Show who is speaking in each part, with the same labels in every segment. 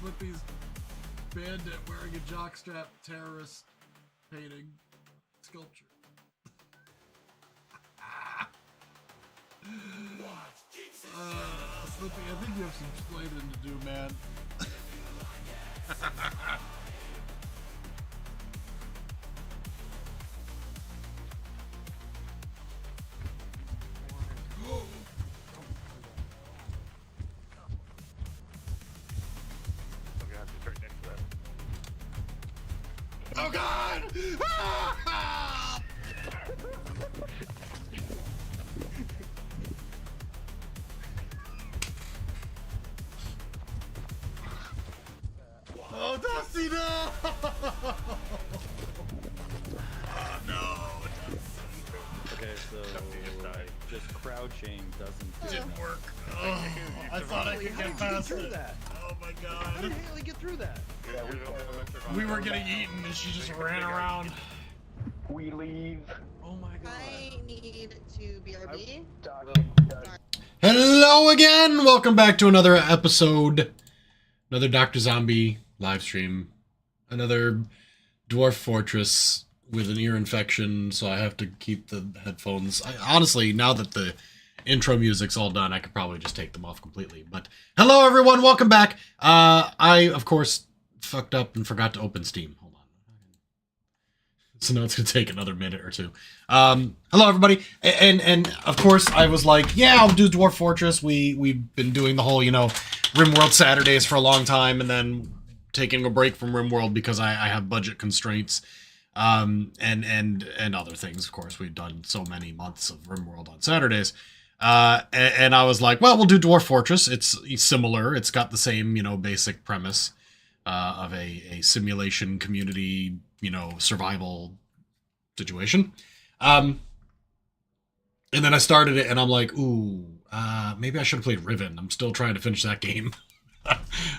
Speaker 1: Slippy's bandit wearing a jockstrap terrorist painting sculpture. Slippy, I think you have some explaining to do, man. Oh God! Oh, Dusty, no! Oh no,
Speaker 2: Okay, so just crouching doesn't
Speaker 1: didn't work. Oh, I thought I could get past it.
Speaker 2: That?
Speaker 1: Oh my
Speaker 2: How did
Speaker 1: God!
Speaker 2: Haley get through that?
Speaker 1: We were getting eaten and she just ran around.
Speaker 3: We leave.
Speaker 2: Oh my god.
Speaker 4: I need to BRB.
Speaker 1: Hello again! Welcome back to another episode. Another Doctrzombie live stream. Another Dwarf Fortress with an ear infection, so I have to keep the headphones. Honestly, now that the intro music's all done, I could probably just take them off completely. But hello everyone, welcome back. I, of course, fucked up and forgot to open Steam. Hold on. So now it's going to take another minute or two. Hello everybody. And of course I was like, yeah, I'll do Dwarf Fortress. We've been doing the whole, RimWorld Saturdays for a long time, and then taking a break from RimWorld because I have budget constraints. And other things, of course. We've done so many months of RimWorld on Saturdays. And I was like, well, we'll do Dwarf Fortress. It's similar. It's got the same, basic premise of a simulation community, survival situation. And then I started it, and I'm like, ooh, maybe I should have played Riven. I'm still trying to finish that game.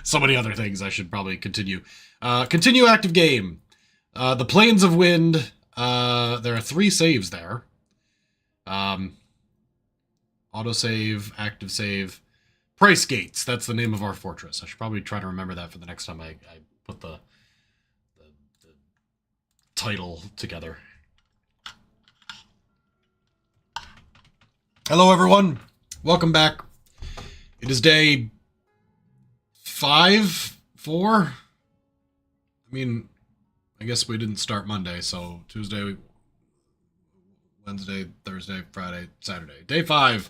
Speaker 1: So many other things I should probably continue. Continue active game. The Plains of Wind, there are 3 saves there. Autosave, active save, price gates. That's the name of our fortress. I should probably try to remember that for the next time I put the title together. Hello everyone, welcome back. It is day 4. I mean, I guess we didn't start Monday, so Tuesday, Wednesday, Thursday, Friday, Saturday. Day 5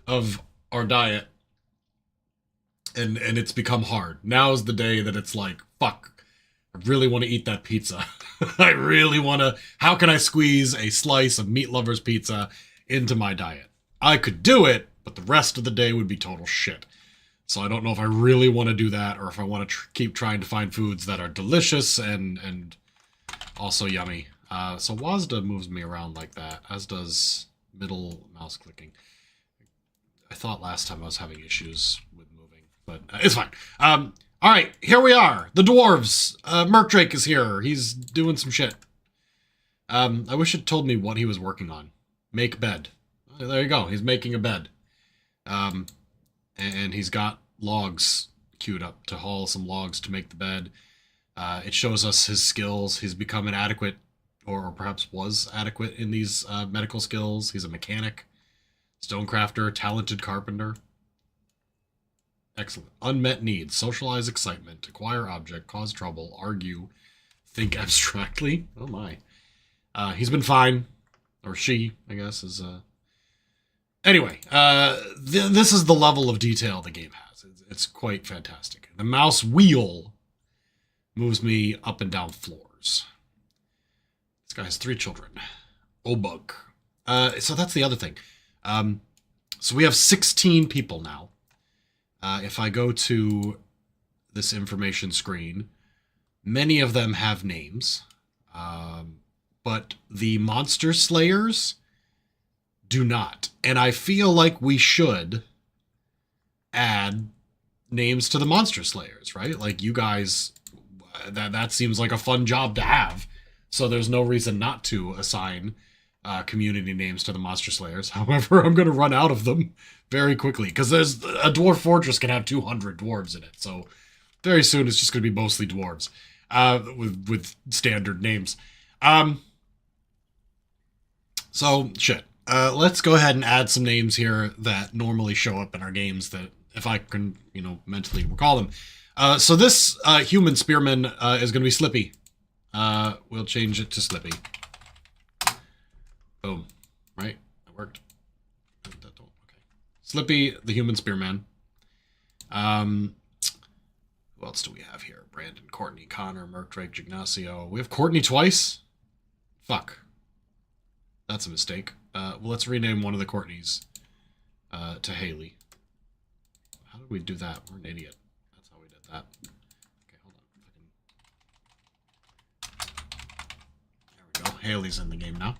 Speaker 1: of our diet. And it's become hard. Now is the day that it's like, fuck, I really want to eat that pizza. I really want to, how can I squeeze a slice of Meat Lover's pizza into my diet? I could do it, but the rest of the day would be total shit. So I don't know if I really want to do that, or if I want to keep trying to find foods that are delicious and also yummy. So WASDA moves me around like that, as does middle mouse clicking. I thought last time I was having issues with moving, but it's fine. All right, here we are. The dwarves. Merkdrake is here. He's doing some shit. I wish it told me what he was working on. Make bed. There you go. He's making a bed. And he's got logs queued up to haul some logs to make the bed. It shows us his skills. He's become an adequate, or perhaps was adequate in these medical skills. He's a mechanic, stonecrafter, talented carpenter. Excellent. Unmet needs. Socialize excitement. Acquire object. Cause trouble. Argue. Think abstractly. Oh my. He's been fine. Or she, I guess, is... Anyway, this is the level of detail the game has. It's quite fantastic. The mouse wheel moves me up and down floors. This guy has 3 children. Obug. So that's the other thing. So we have 16 people now. If I go to this information screen, many of them have names. But the monster slayers do not. And I feel like we should add names to the monster slayers, right? Like, you guys, that seems like a fun job to have. So there's no reason not to assign community names to the monster slayers. However, I'm going to run out of them very quickly, because there's a dwarf fortress can have 200 dwarves in it. So very soon it's just going to be mostly dwarves with standard names. So, shit. Let's go ahead and add some names here that normally show up in our games that, if I can, mentally recall them. So this human spearman is going to be Slippy. We'll change it to Slippy. Boom. Right? That worked. Okay. Slippy, the human spearman. Who else do we have here? Brandon, Courtney, Connor, Merc, Drake, Ignacio. We have Courtney twice? Fuck. That's a mistake. Well, let's rename one of the Courtneys to Haley. How did we do that? We're an idiot. That's how we did that. Okay, hold on. There we go. Haley's in the game now.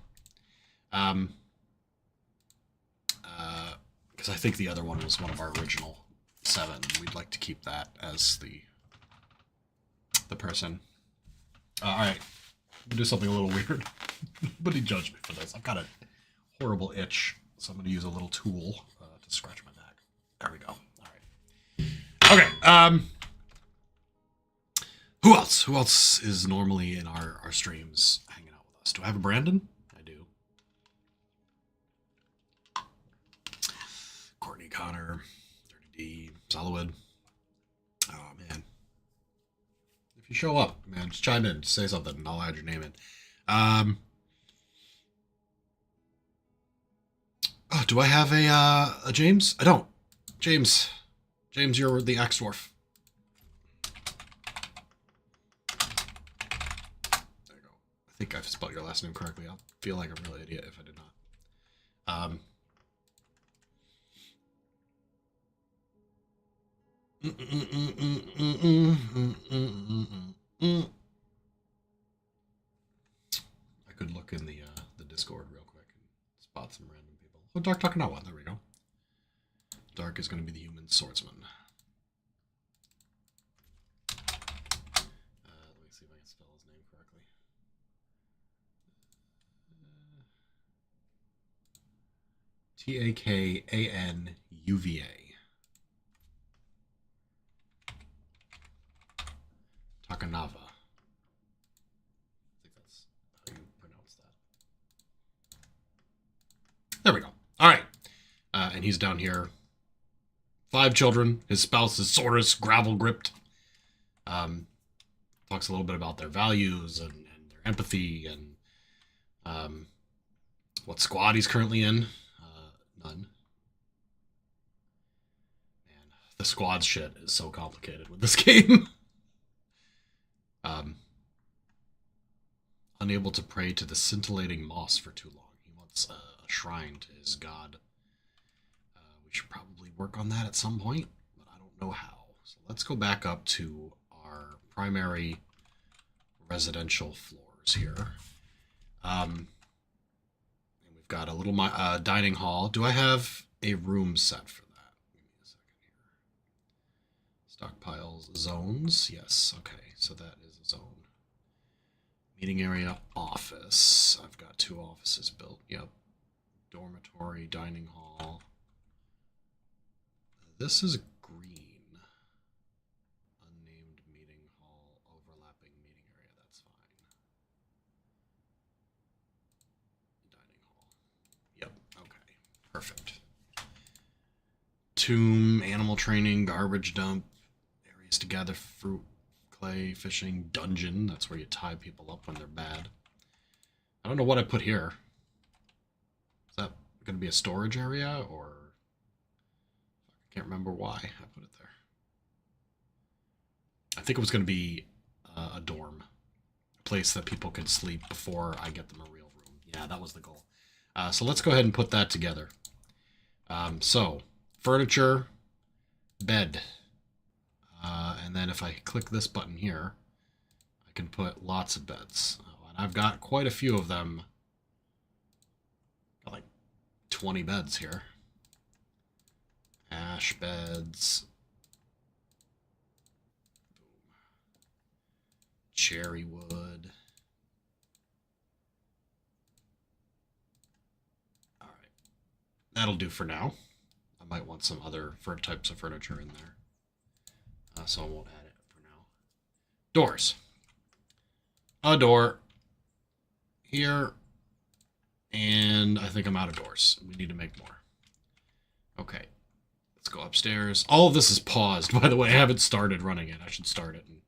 Speaker 1: Because I think the other one was one of our original 7. We'd like to keep that as the person. All right. We'll do something a little weird. Nobody judge me for this. I've got a horrible itch, so I'm going to use a little tool to scratch my back. There we go. All right. Okay. Who else? Who else is normally in our streams hanging out with us? Do I have a Brandon? I do. Courtney, Connor, 30D, Solid. Oh, man. If you show up, man, just chime in. Just say something, and I'll add your name in. Oh, do I have a James? I don't. James, you're the Dwarf. There you go. I think I've spelled your last name correctly. I'll feel like a real idiot if I did not. I could look in the Discord real quick and spot some random people. Oh, Dark Talking Out One. There we go. Dark is going to be the human swordsman. Let me see if I can spell his name correctly. Takanuva. Takanava. I think that's how you pronounce that. There we go. All right. And he's down here. 5 children. His spouse is Saurus, gravel gripped. Talks a little bit about their values and their empathy and what squad he's currently in. None. Man, the squad shit is so complicated with this game. Unable to pray to the scintillating moss for too long. He wants a shrine to his god. We should probably work on that at some point, but I don't know how. So let's go back up to our primary residential floors here. And we've got a little dining hall. Do I have a room set for that? Give me a second here. Stockpiles, zones. Yes, okay, so that is a zone. Meeting area, office. I've got 2 offices built. Yep. Dormitory, dining hall. This is green. Unnamed meeting hall, overlapping meeting area. That's fine. Dining hall. Yep. Okay. Perfect. Tomb, animal training, garbage dump, areas to gather fruit, clay, fishing, dungeon. That's where you tie people up when they're bad. I don't know what I put here. Is that going to be a storage area, or I can't remember why I put it there. I think it was going to be a dorm, a place that people could sleep before I get them a real room. Yeah, that was the goal. So let's go ahead and put that together. So furniture, bed. And then if I click this button here, I can put lots of beds. And I've got quite a few of them. Got like 20 beds here. Ash beds. Cherry wood. All right. That'll do for now. I might want some other types of furniture in there. So I won't add it for Doors. A door. Here. And I think I'm out of doors. We need to make more. Okay. Let's go upstairs. All of this is paused, by the way. I haven't started running it. I should start it and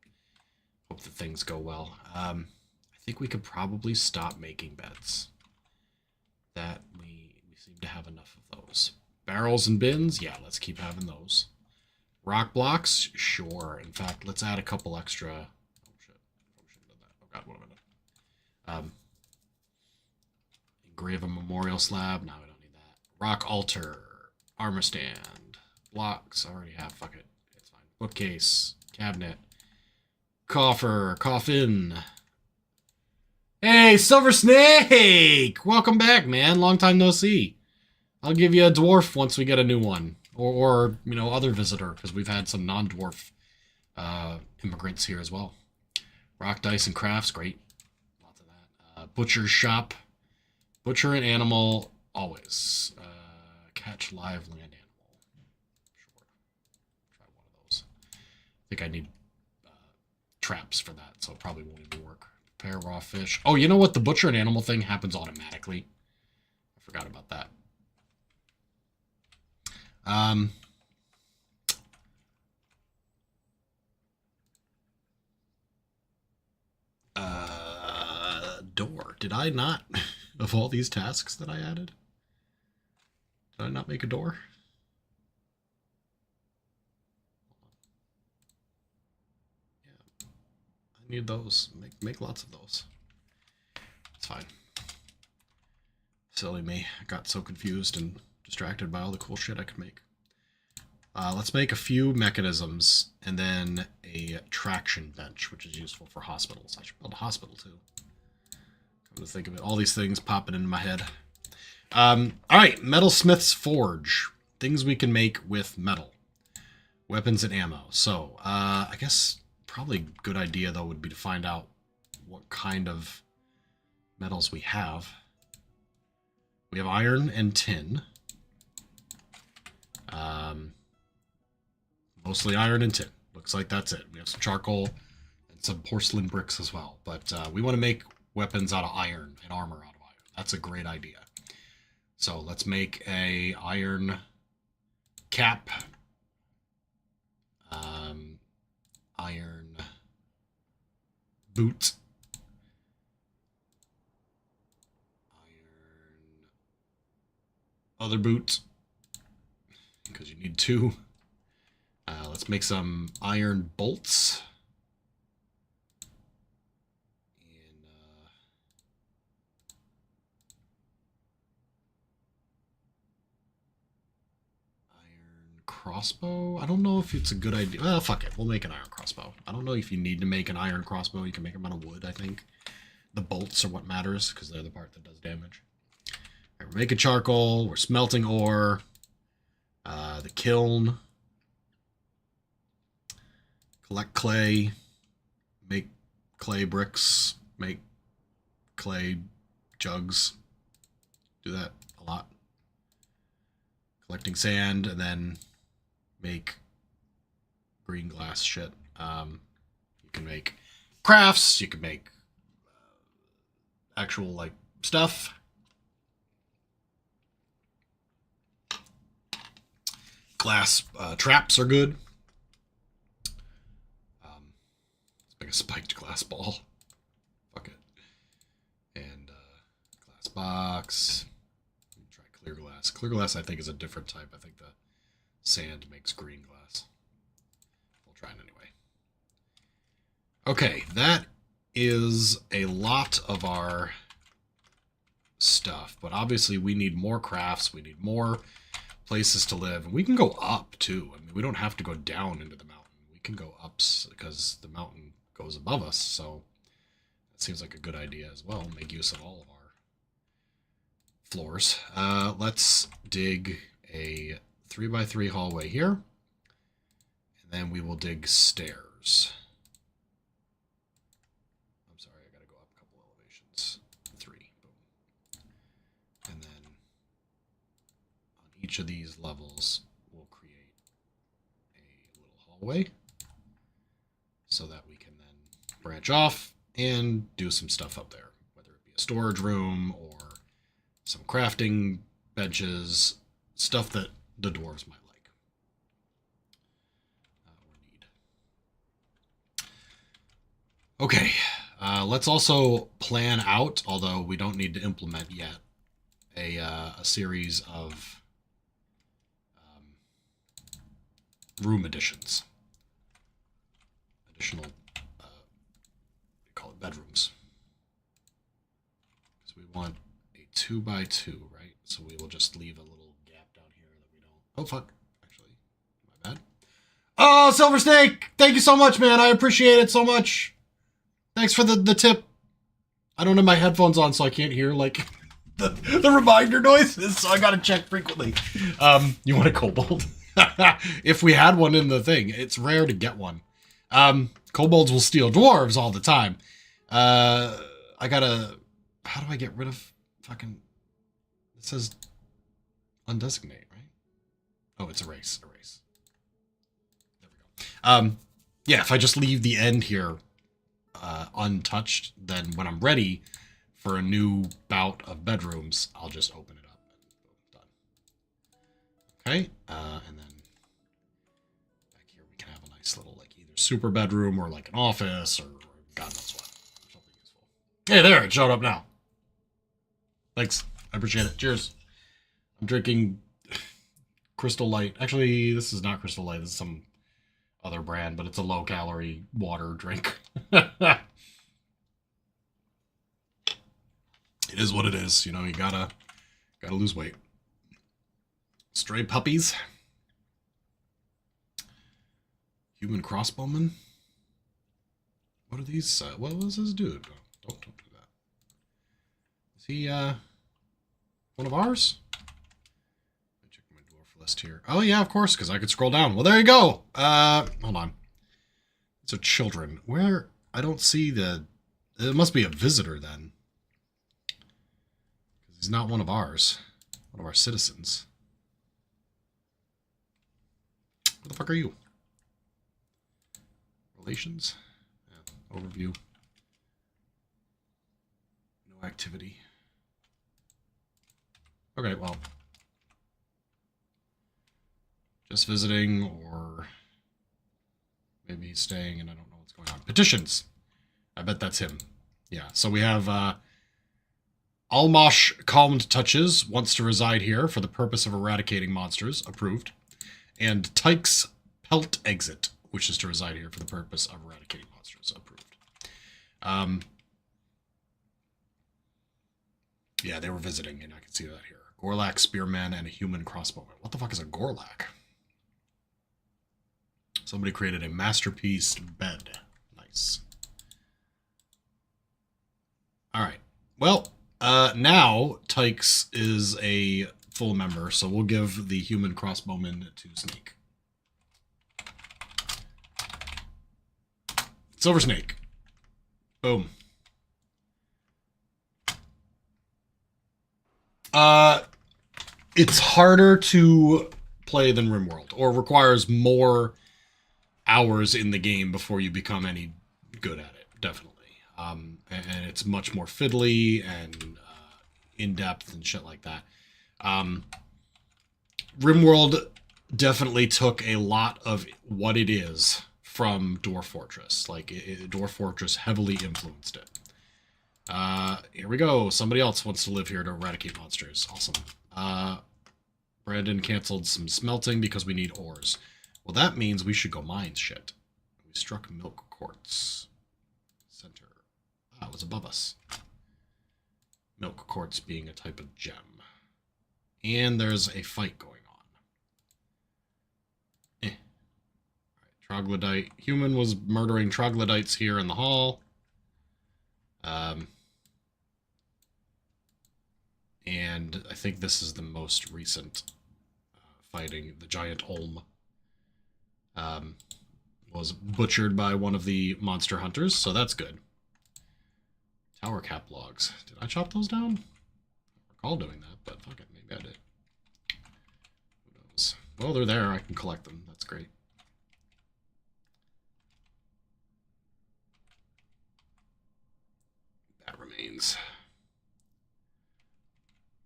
Speaker 1: hope that things go well. I think we could probably stop making beds. That we seem to have enough of those. Barrels and bins? Yeah, let's keep having those. Rock blocks? Sure. In fact, let's add a couple extra... Oh, shit. Oh, shit. Oh, God, what am I doing? Engrave a memorial slab? No, we don't need that. Rock altar. Armor stand. Blocks. I already have. Fuck it. It's fine. Bookcase. Cabinet. Coffer. Coffin. Hey, Silver Snake! Welcome back, man. Long time no see. I'll give you a dwarf once we get a new one. Or you know, other visitor, because we've had some non-dwarf immigrants here as well. Rock, dice, and crafts. Great. Lots of that. Butcher's shop. Butcher an animal, always. Catch live land animal. Sure. Try one of those. I think I need traps for that, so it probably won't even work. Prepare raw fish. Oh, you know what? The butcher an animal thing happens automatically. I forgot about that. Door. Did I not, of all these tasks that I added, did I not make a door? Yeah. I need those. Make lots of those. It's fine. Silly me. I got so confused and distracted by all the cool shit I could make. Let's make a few mechanisms and then a traction bench, which is useful for hospitals. I should build a hospital too. Come to think of it, all these things popping into my head. All right, Metalsmith's Forge. Things we can make with metal. Weapons and ammo. So, I guess probably a good idea, though, would be to find out what kind of metals we have. We have iron and tin. Mostly iron and tin. Looks like that's it. We have some charcoal and some porcelain bricks as well. But we want to make weapons out of iron and armor out of iron. That's a great idea. So let's make a iron cap. Iron boot. Iron other boot. Because you need two. Let's make some iron bolts. And iron crossbow. I don't know if it's a good idea. Well, fuck it. We'll make an iron crossbow. I don't know if you need to make an iron crossbow. You can make them out of wood, I think. The bolts are what matters, because they're the part that does damage. All right, we're making charcoal. We're smelting ore. The kiln. Collect clay. Make clay bricks. Make clay jugs. Do that a lot. Collecting sand, and then make green glass shit. You can make crafts. You can make actual, like, stuff. Glass traps are good. Let's make a spiked glass ball. Fuck it. And glass box. Try clear glass. Clear glass, I think, is a different type. I think the sand makes green glass. We'll try it anyway. Okay, that is a lot of our stuff. But obviously we need more crafts. We need more places to live. And we can go up, too. I mean, we don't have to go down into the mountain. We can go up because the mountain goes above us. So that seems like a good idea as well. Make use of all of our floors. Let's dig a 3x3 hallway here. And then we will dig stairs. I'm sorry, I gotta go up a couple elevations. 3. Boom. And then on each of these levels, we'll create a little hallway so that we can then branch off and do some stuff up there, whether it be a storage room or some crafting benches, stuff that the dwarves might like or need. Okay, let's also plan out, although we don't need to implement yet, a series of room additions. Additional, we call it bedrooms. So we want a 2x2, right? So we will just leave a little gap down here that we don't. Oh, fuck. Actually, my bad. Oh, Silver Snake! Thank you so much, man. I appreciate it so much. Thanks for the tip. I don't have my headphones on, so I can't hear, like, the reminder noises, so I gotta check frequently. You want a kobold? If we had one in the thing. It's rare to get one. Kobolds will steal dwarves all the time. I gotta... How do I get rid of fucking... It says undesignate, right? Oh, it's erase. Erase. There we go. Yeah, if I just leave the end here untouched, then when I'm ready for a new bout of bedrooms, I'll just open it up and boom, done. Okay, and then back here we can have a nice little, like, either super bedroom or like an office or God knows what. Something useful. Hey, there, it showed up now. Thanks, I appreciate it. Cheers. I'm drinking Crystal Light. Actually, this is not Crystal Light. This is some other brand, but it's a low-calorie water drink. It is what it is. You know, you gotta lose weight. Stray puppies. Human crossbowman. What are these? What was this dude? Don't do that. Is he one of ours? Let me check my dwarf list here. Oh yeah, of course, because I could scroll down. Well, there you go. Hold on. These are children. Where? I don't see the... It must be a visitor then. He's not one of ours. One of our citizens. What the fuck are you? Relations? Yeah. Overview. No activity. Okay, well. Just visiting, or maybe he's staying and I don't know what's going on. Petitions! I bet that's him. Yeah, so we have Almosh Calmed Touches wants to reside here for the purpose of eradicating monsters. Approved. And Tyke's Pelt Exit wishes to reside here for the purpose of eradicating monsters. Approved. Yeah, they were visiting, and I can see that here. Gorlak Spearman and a human crossbowman. What the fuck is a Gorlak? Somebody created a masterpiece bed. Nice. Alright. Well, now Tykes is a full member, so we'll give the human crossbowman to Snake. Silver Snake. Boom. It's harder to play than RimWorld, or requires more hours in the game before you become any good at it, definitely. And it's much more fiddly and in-depth and shit like that. RimWorld definitely took a lot of what it is from Dwarf Fortress. Like, Dwarf Fortress heavily influenced it. Here we go. Somebody else wants to live here to eradicate monsters. Awesome. Brandon canceled some smelting because we need ores. Well, that means we should go mine shit. We struck milk quartz. Center. Ah, it was above us. Milk quartz being a type of gem. And there's a fight going on. Alright, troglodyte. Human was murdering troglodytes here in the hall. And I think this is the most recent fighting. The giant Olm was butchered by one of the monster hunters, so that's good. Tower cap logs. Did I chop those down? I don't recall doing that, but fuck it, maybe I did. Who knows? Well, they're there. I can collect them. That's great. remains.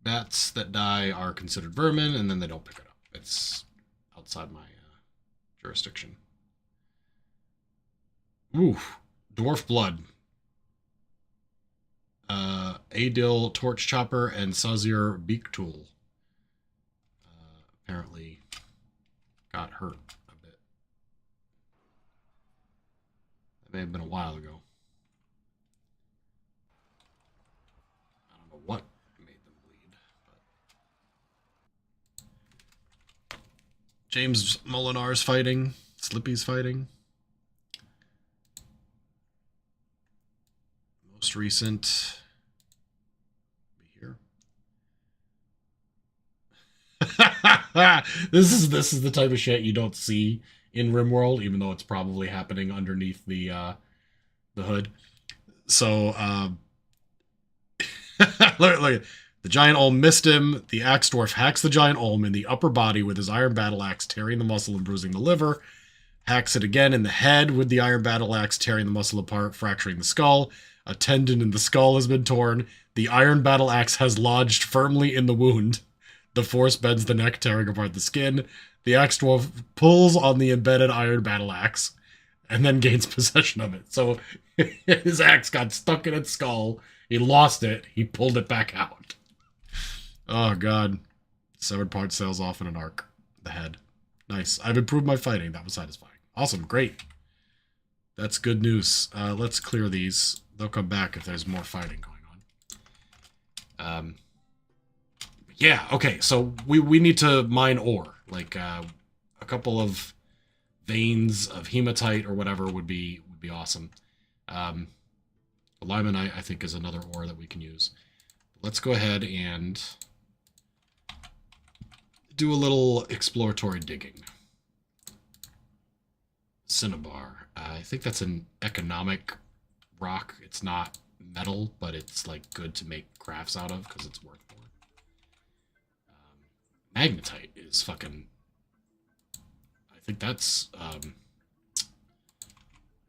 Speaker 1: Bats that die are considered vermin, and then they don't pick it up. It's outside my jurisdiction. Ooh, dwarf blood. Adil torch chopper and Sazir beak tool. Apparently got hurt a bit. That may have been a while ago. I don't know what made them bleed, but James Molinar's fighting. Slippy's fighting. Most recent. Be here. This is the type of shit you don't see in RimWorld, even though it's probably happening underneath the hood. So look, the giant Olm missed him. The axe dwarf hacks the giant Olm in the upper body with his iron battle axe, tearing the muscle and bruising the liver. Hacks it again in the head with the iron battle axe, tearing the muscle apart, fracturing the skull. A tendon in the skull has been torn. The iron battle axe has lodged firmly in the wound. The force bends the neck, tearing apart the skin. The axe dwarf pulls on the embedded iron battle axe and then gains possession of it. So his axe got stuck in its skull. He lost it. He pulled it back out. Oh, God. Severed part sails off in an arc. The head. Nice. I've improved my fighting. That was satisfying. Awesome. Great. That's good news. Let's clear these. They'll come back if there's more fighting going on. Yeah, okay. So we need to mine ore. Like a couple of veins of hematite or whatever would be awesome. Lyman, I think, is another ore that we can use. Let's go ahead and do a little exploratory digging. Cinnabar. I think that's an economic rock. It's not metal, but it's like good to make crafts out of because it's worth more. Magnetite is fucking... I think that's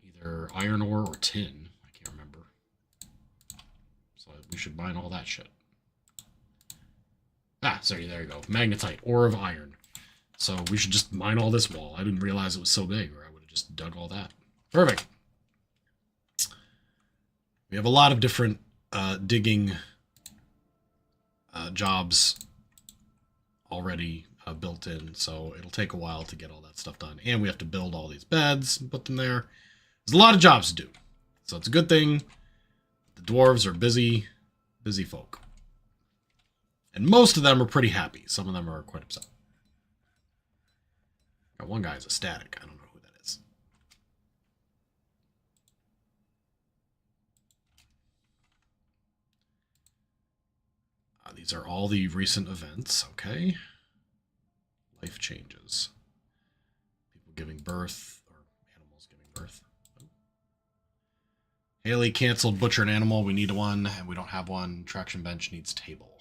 Speaker 1: either iron ore or tin. I can't remember. So we should mine all that shit. Ah, sorry, there you go. Magnetite, ore of iron. So we should just mine all this wall. I didn't realize it was so big, or I would have just dug all that. Perfect. We have a lot of different digging jobs already built in, so it'll take a while to get all that stuff done. And we have to build all these beds and put them there. There's a lot of jobs to do. So it's a good thing the dwarves are busy folk. And most of them are pretty happy. Some of them are quite upset. Got one guy is ecstatic. I don't know who that is. These are all the recent events. Okay. Life changes. People giving birth, or animals giving birth. Oh. Haley canceled butcher an animal. We need one, and we don't have one. Traction bench needs table.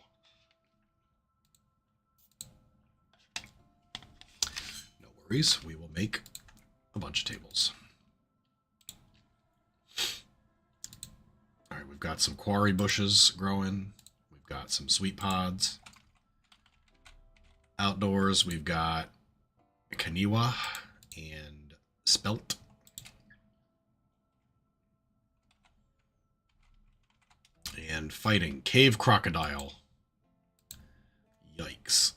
Speaker 1: No worries. We will make a bunch of tables. All right, we've got some quarry bushes growing. We've got some sweet pods. Outdoors, we've got Kaniwa and Spelt. And fighting. Cave crocodile. Yikes.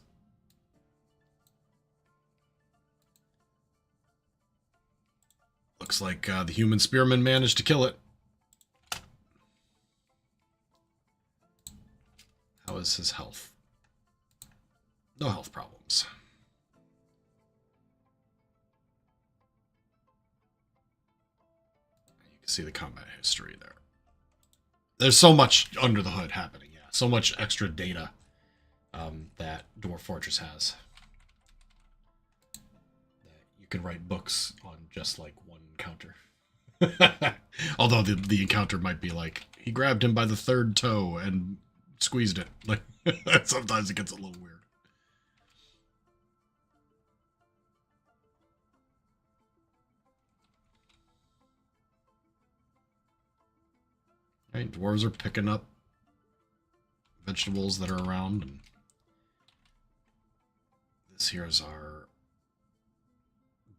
Speaker 1: Looks like the human spearman managed to kill it. How is his health? No health problems. You can see the combat history there. There's so much under the hood happening, yeah. So much extra data that Dwarf Fortress has. That you can write books on just like one encounter. Although the encounter might be like, he grabbed him by the third toe and squeezed it. Like sometimes it gets a little weird. Right, dwarves are picking up vegetables that are around, and this here is our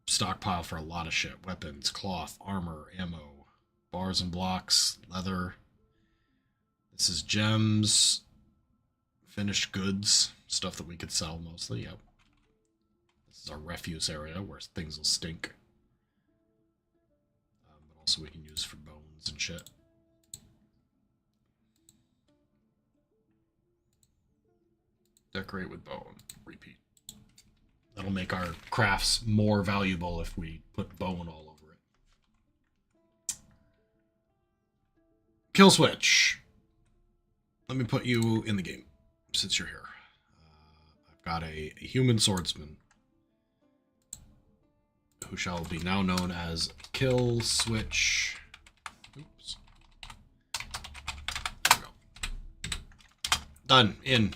Speaker 1: stockpile for a lot of shit. Weapons, cloth, armor, ammo, bars and blocks, leather. This is gems, finished goods, stuff that we could sell mostly, yep. This is our refuse area where things will stink. But also we can use for bones and shit. Decorate with bone. Repeat. That'll make our crafts more valuable if we put bone all over it. Kill switch. Let me put you in the game since you're here. I've got a human swordsman who shall be now known as Kill Switch. Oops. There we go. Done. In.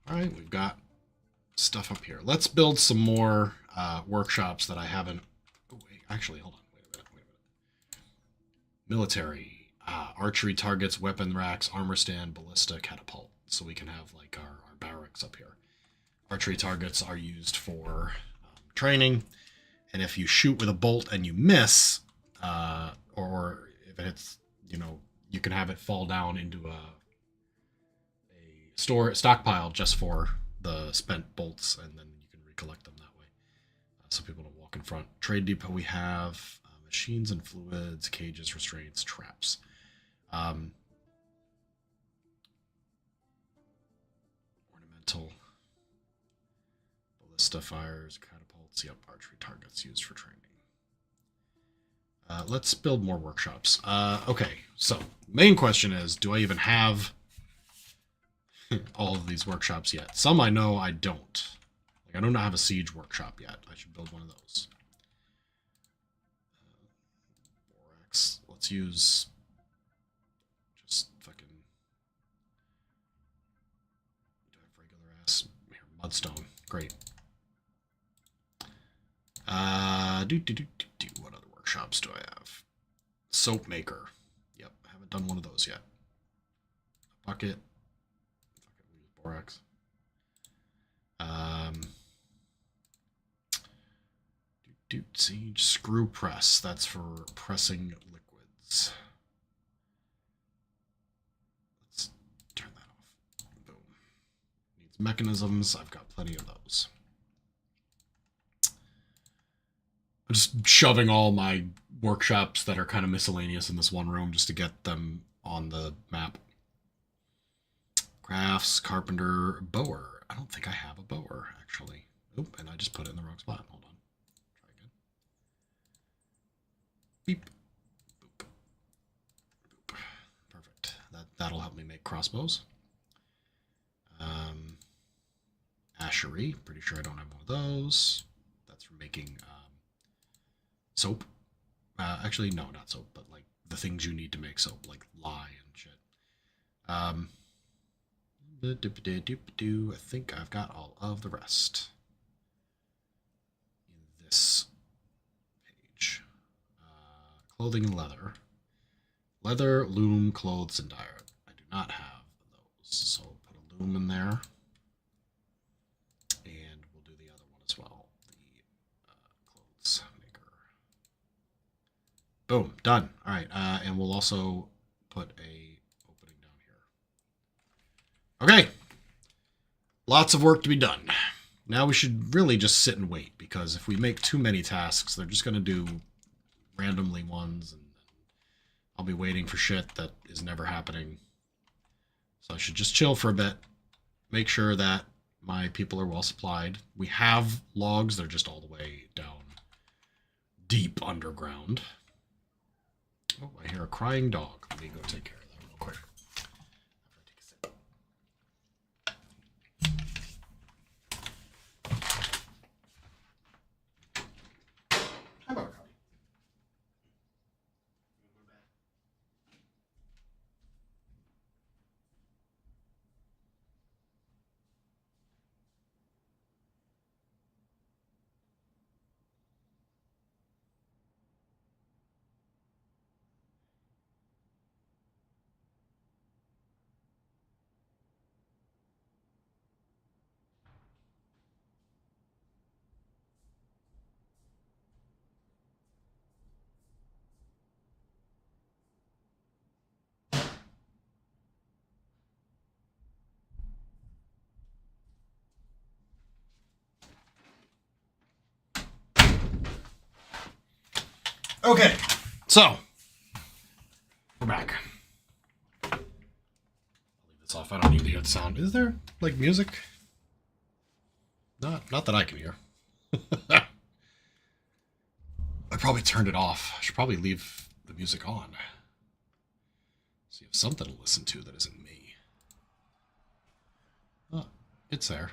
Speaker 1: Alright, we've got stuff up here. Let's build some more workshops that I haven't... Oh, wait, actually, hold on. Wait a minute. Military. Archery targets, weapon racks, armor stand, ballista, catapult. So we can have like our barracks up here. Archery targets are used for training. And if you shoot with a bolt and you miss, or if it hits, you know, you can have it fall down into a stockpile just for the spent bolts, and then you can recollect them that way. So people don't walk in front. Trade depot we have machines and fluids, cages, restraints, traps. Ornamental, ballista, fires, catapults. Yep, archery targets used for training. Let's build more workshops. Okay, so main question is, do I even have all of these workshops yet? Some I know I don't. Like, I don't have a siege workshop yet. I should build one of those. Borax. Let's use just fucking... Do I have regular ass? Here, mudstone. Great. What other workshops do I have? Soap maker. Yep, I haven't done one of those yet. A bucket. Borax. Siege screw press. That's for pressing liquids. Let's turn that off. Boom. Needs mechanisms. I've got plenty of those. I'm just shoving all my workshops that are kind of miscellaneous in this one room just to get them on the map. Crafts, carpenter, bower. I don't think I have a bower, actually. Oop, and I just put it in the wrong spot. Hold on. Try again. Beep. Boop. Boop. Perfect. That'll help me make crossbows. Ashery. Pretty sure I don't have one of those. That's for making soap. Actually, no, not soap, but like the things you need to make soap, like lye and shit. I think I've got all of the rest in this page. Clothing and leather. Leather, loom, clothes, and dye. I do not have those, so I'll put a loom in there. And we'll do the other one as well. The clothes maker. Boom, done. All right, and we'll also put a opening down here. Okay, lots of work to be done. Now we should really just sit and wait, because if we make too many tasks, they're just going to do randomly ones, and I'll be waiting for shit that is never happening. So I should just chill for a bit, make sure that my people are well supplied. We have logs, they're just all the way down deep underground. Oh, I hear a crying dog. Let me go take care of that real quick. Hi, Buttercup. Okay, so we're back. I'll leave this off. I don't need to hear the sound. Is there like music? Not that I can hear. I probably turned it off. I should probably leave the music on. So you have something to listen to that isn't me. Oh, it's there.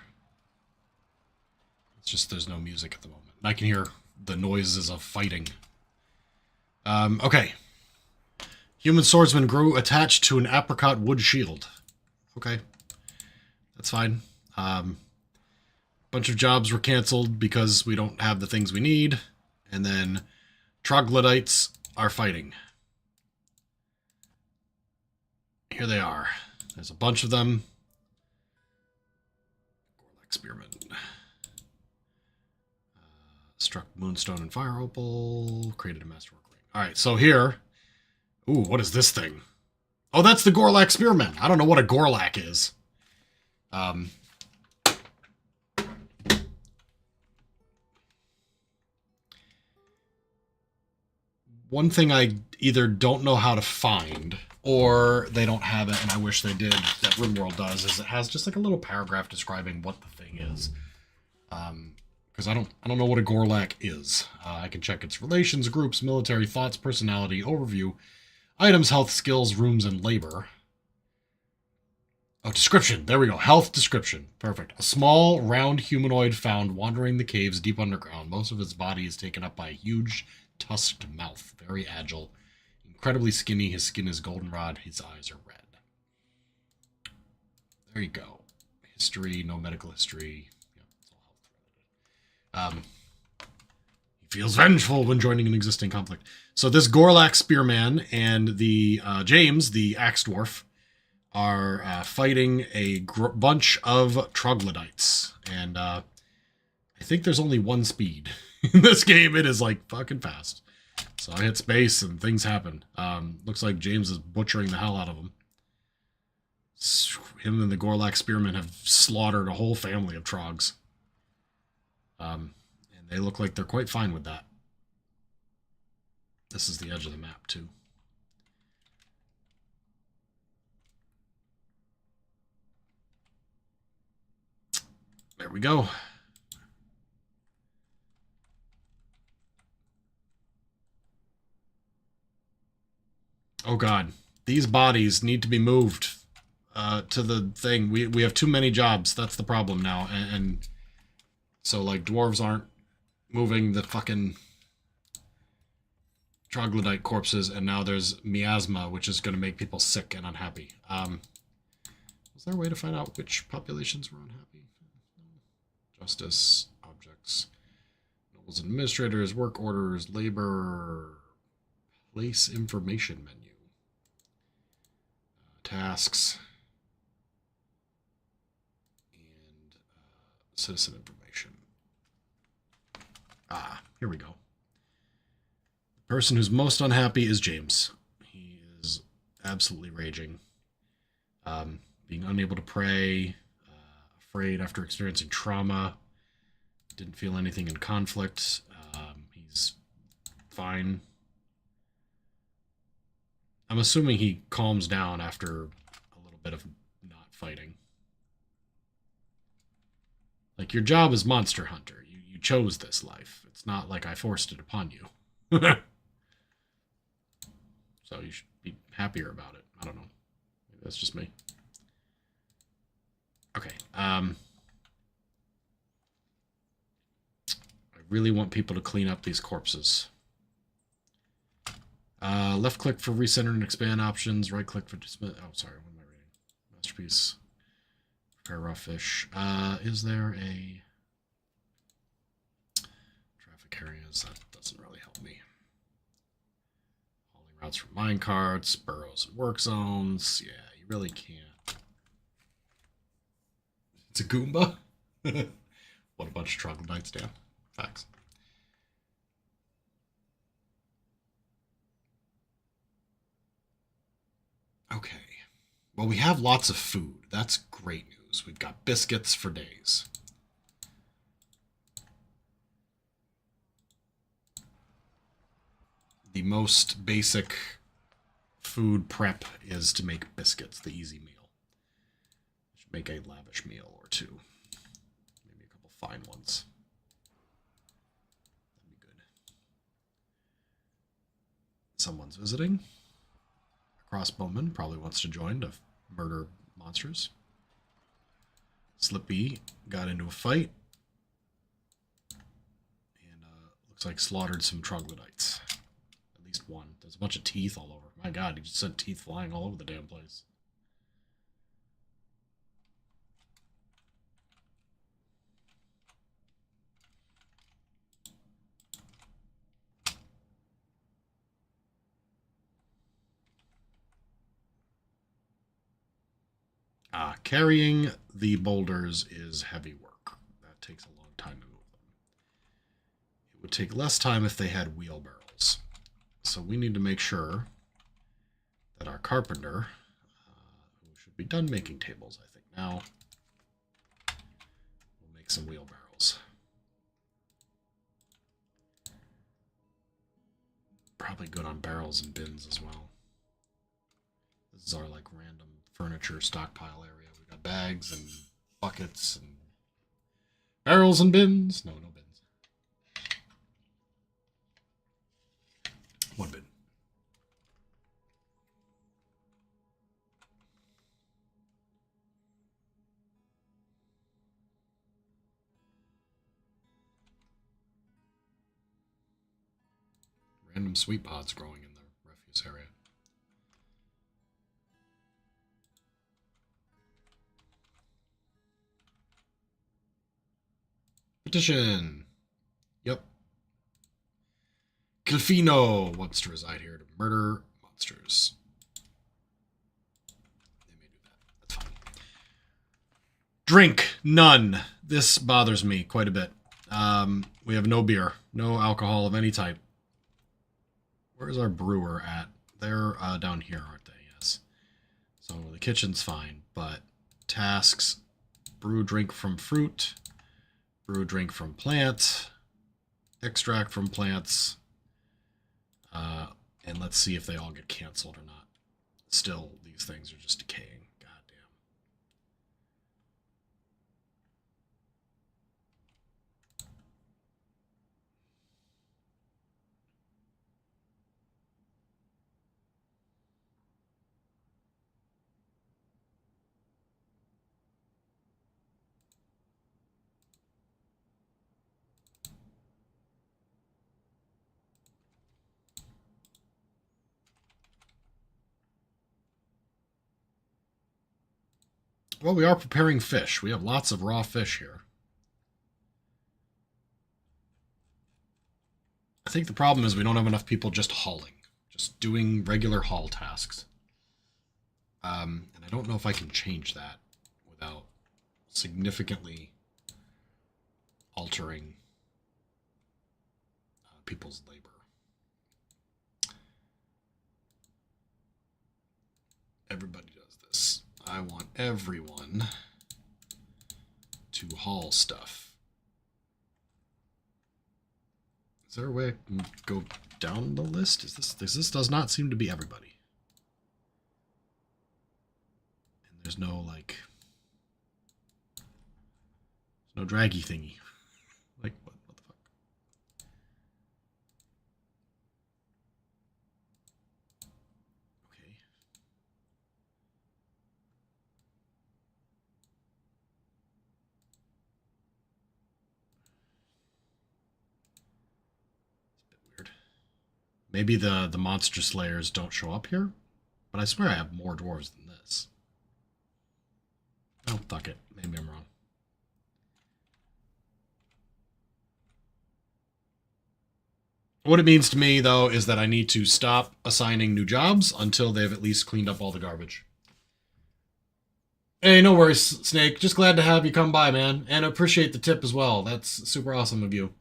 Speaker 1: It's just there's no music at the moment. I can hear the noises of fighting. Okay. Human swordsman grew attached to an apricot wood shield. Okay. That's fine. Bunch of jobs were canceled because we don't have the things we need. And then troglodytes are fighting. Here they are. There's a bunch of them. Gorlak Spearman. Struck Moonstone and Fire Opal. Created a Masterwork Ring. Alright, so here... Ooh, what is this thing? Oh, that's the Gorlak Spearman. I don't know what a Gorlak is. One thing I either don't know how to find, or they don't have it, and I wish they did, that RimWorld does, is it has just like a little paragraph describing what the thing is. Because I don't know what a Gorlak is. I can check its relations, groups, military, thoughts, personality, overview, items, health, skills, rooms, and labor. Oh, description. There we go. Health description. Perfect. A small, round humanoid found wandering the caves deep underground. Most of its body is taken up by a huge, tusked mouth. Very agile. Incredibly skinny. His skin is goldenrod. His eyes are red. There you go. History. No medical history. Yeah, it's all health related. He feels vengeful when joining an existing conflict. So this Gorlak Spearman and the James, the Axe Dwarf, are fighting a bunch of troglodytes. And I think there's only one speed. In this game, it is like fucking fast. So I hit space and things happen. Looks like James is butchering the hell out of them. Him and the Gorlak Spearman have slaughtered a whole family of trogs. And they look like they're quite fine with that. This is the edge of the map, too. There we go. Oh god. These bodies need to be moved to the thing. We have too many jobs. That's the problem now. And so, like, dwarves aren't moving the fucking troglodyte corpses, and now there's miasma, which is going to make people sick and unhappy. Is there a way to find out which populations were unhappy? Justice, objects, nobles and administrators, work orders, labor, place information menu, tasks, and citizen information. Here we go. The person who's most unhappy is James. He is absolutely raging. Being unable to pray, afraid after experiencing trauma, didn't feel anything in conflict. He's fine. I'm assuming he calms down after a little bit of not fighting. Like, your job is monster hunter. You chose this life. It's not like I forced it upon you. So you should be happier about it. I don't know. Maybe that's just me. Okay. I really want people to clean up these corpses. Left click for recenter and expand options. Right click for dismiss. Oh, sorry. What am I reading? Masterpiece. Prepare raw fish. Is there a traffic areas? That doesn't really help me. Hauling routes from minecarts, burrows and work zones. Yeah, you really can't. It's a Goomba. What a bunch of troglodytes, damn. Facts. Okay. Well, we have lots of food. That's great news. We've got biscuits for days. the most basic food prep is to make biscuits, the easy meal. Should make a lavish meal or two. Maybe a couple fine ones. That'd be good. Someone's visiting. A crossbowman probably wants to join to murder monsters. Slippy got into a fight. And looks like slaughtered some troglodytes. At least one. There's a bunch of teeth all over. My god, he just sent teeth flying all over the damn place. Carrying the boulders is heavy work. That takes a long time to move them. It would take less time if they had wheelbarrows. So we need to make sure that our carpenter, who should be done making tables, I think now, will make some wheelbarrows. Probably good on barrels and bins as well. This is our like random furniture stockpile area. We got bags and buckets and barrels and bins. No bins. One bin. Random sweet pods growing in the refuse area. Petition. Yep. Kilfino wants to reside here to murder monsters. They may do that. That's fine. Drink. None. This bothers me quite a bit. We have no beer. No alcohol of any type. Where's our brewer at? They're down here, aren't they? Yes. So the kitchen's fine, but tasks, brew drink from fruit, brew drink from plant, extract from plants, and let's see if they all get canceled or not. Still, these things are just decaying. God damn. Well, we are preparing fish. We have lots of raw fish here. I think the problem is we don't have enough people just hauling. Just doing regular haul tasks. And I don't know if I can change that without significantly altering people's labor. Everybody does this. I want everyone to haul stuff. Is there a way I can go down the list? This does not seem to be everybody. And there's no like there's no draggy thingy. Like what the fuck? Okay. Maybe the monster slayers don't show up here, but I swear I have more dwarves than this. Oh, fuck it. Maybe I'm wrong. What it means to me, though, is that I need to stop assigning new jobs until they've at least cleaned up all the garbage. Hey, no worries, Snake. Just glad to have you come by, man. And appreciate the tip as well. That's super awesome of you.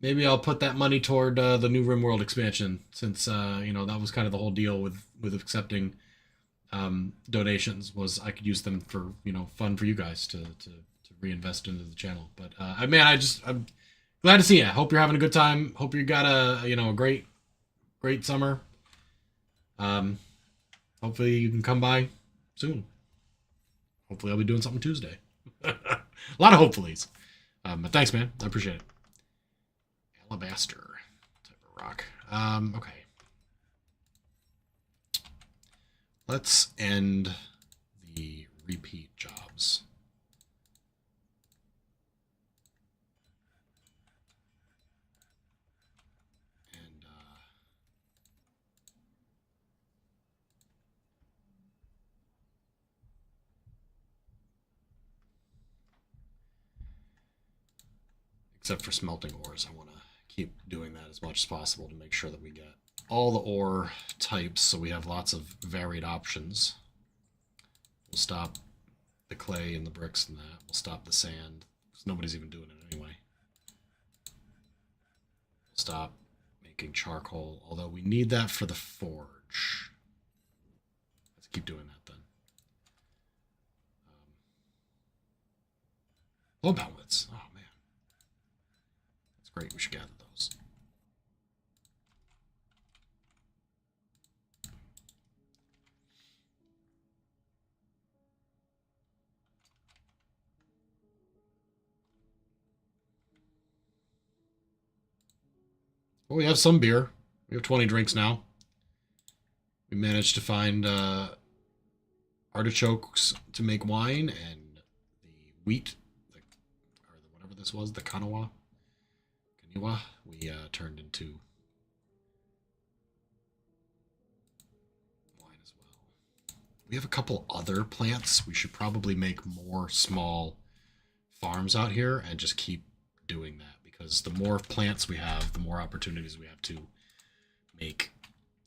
Speaker 1: Maybe I'll put that money toward the new RimWorld expansion, since you know, that was kind of the whole deal with accepting donations, was I could use them for, you know, fun for you guys to reinvest into the channel. But man, I'm glad to see you. Hope you're having a good time. Hope you got a, you know, a great great summer. Hopefully you can come by soon. Hopefully I'll be doing something Tuesday. A lot of hopefullys. But thanks, man. I appreciate it. Alabaster type of rock. Okay. Let's end the repeat jobs. And except for smelting ores, I want to keep doing that as much as possible to make sure that we get all the ore types so we have lots of varied options. We'll stop the clay and the bricks and that. We'll stop the sand because nobody's even doing it anyway. We'll stop making charcoal, although we need that for the forge. Let's keep doing that then. Low balance. Oh man, that's great. We should gather those. Well, we have some beer. We have 20 drinks now. We managed to find artichokes to make wine, and the wheat, or whatever this was, the kaniwa, we turned into wine as well. We have a couple other plants. We should probably make more small farms out here and just keep doing that. Because the more plants we have, the more opportunities we have to make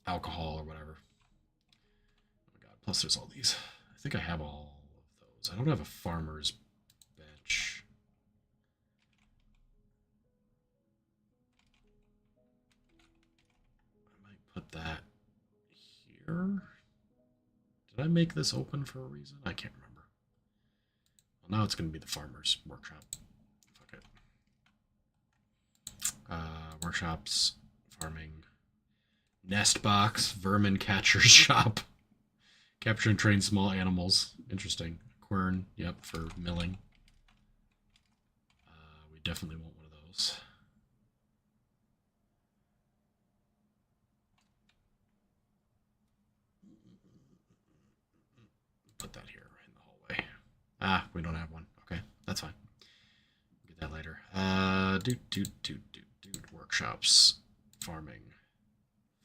Speaker 1: alcohol or whatever. Oh my god, plus there's all these. I think I have all of those. I don't have a farmer's bench. I might put that here. Did I make this open for a reason? I can't remember. Well, now it's going to be the farmer's workshop. Workshops, farming, nest box, vermin catcher's shop, capture and train small animals. Interesting. Quern, yep, for milling. We definitely want one of those. Put that here in the hallway. Ah, we don't have one. Okay, that's fine. Get that later. Workshops, farming,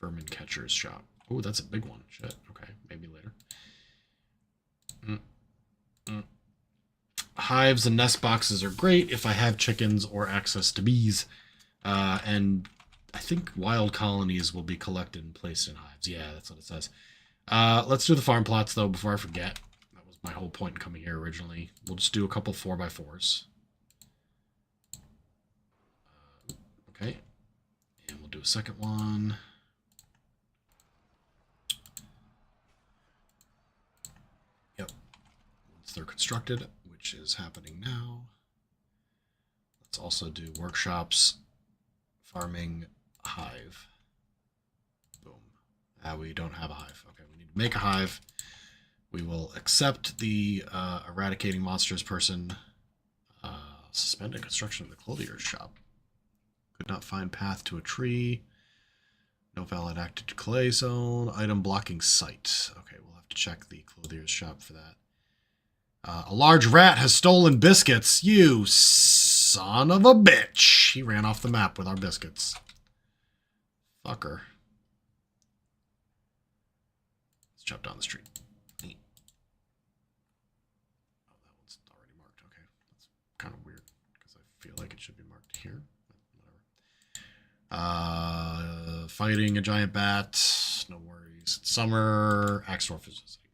Speaker 1: vermin catcher's shop. Oh, that's a big one. Shit. Okay, maybe later. Hives and nest boxes are great if I have chickens or access to bees. And I think wild colonies will be collected and placed in hives. Yeah, that's what it says. Let's do the farm plots, though, before I forget. That was my whole point in coming here originally. We'll just do a couple 4x4s. Okay. And we'll do a second one. Yep. Once they're constructed, which is happening now. Let's also do workshops, farming, hive. Boom. We don't have a hive. Okay, we need to make a hive. We will accept the eradicating monsters person. Suspended construction of the clothier's shop. Could not find path to a tree. No valid active clay zone. Item blocking site. Okay, we'll have to check the clothier's shop for that. A large rat has stolen biscuits. You son of a bitch. He ran off the map with our biscuits. Fucker. Let's chop down the street. Oh, that one's already marked. Okay, that's kind of weird because I feel like it should be marked here. Fighting a giant bat. No worries. It's summer. Axdorf is visiting.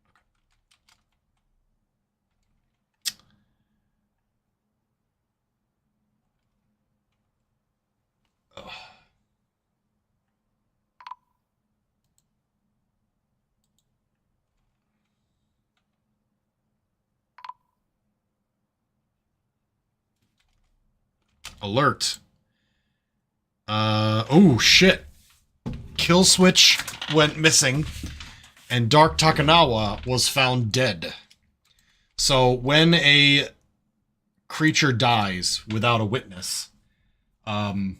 Speaker 1: Okay. Alert. Oh shit. Kill switch went missing, and Dark Takanawa was found dead. So when a creature dies without a witness, they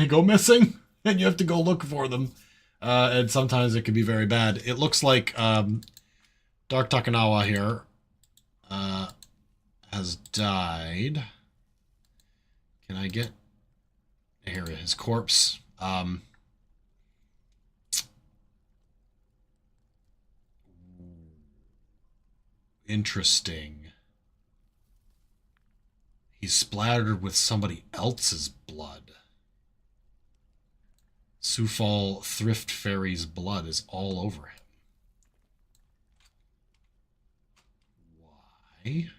Speaker 1: go missing, and you have to go look for them. And sometimes it can be very bad. It looks like Dark Takanawa here has died. Can I get... Here, his corpse. Interesting. He's splattered with somebody else's blood. Sufal Thrift Fairy's blood is all over him. Why?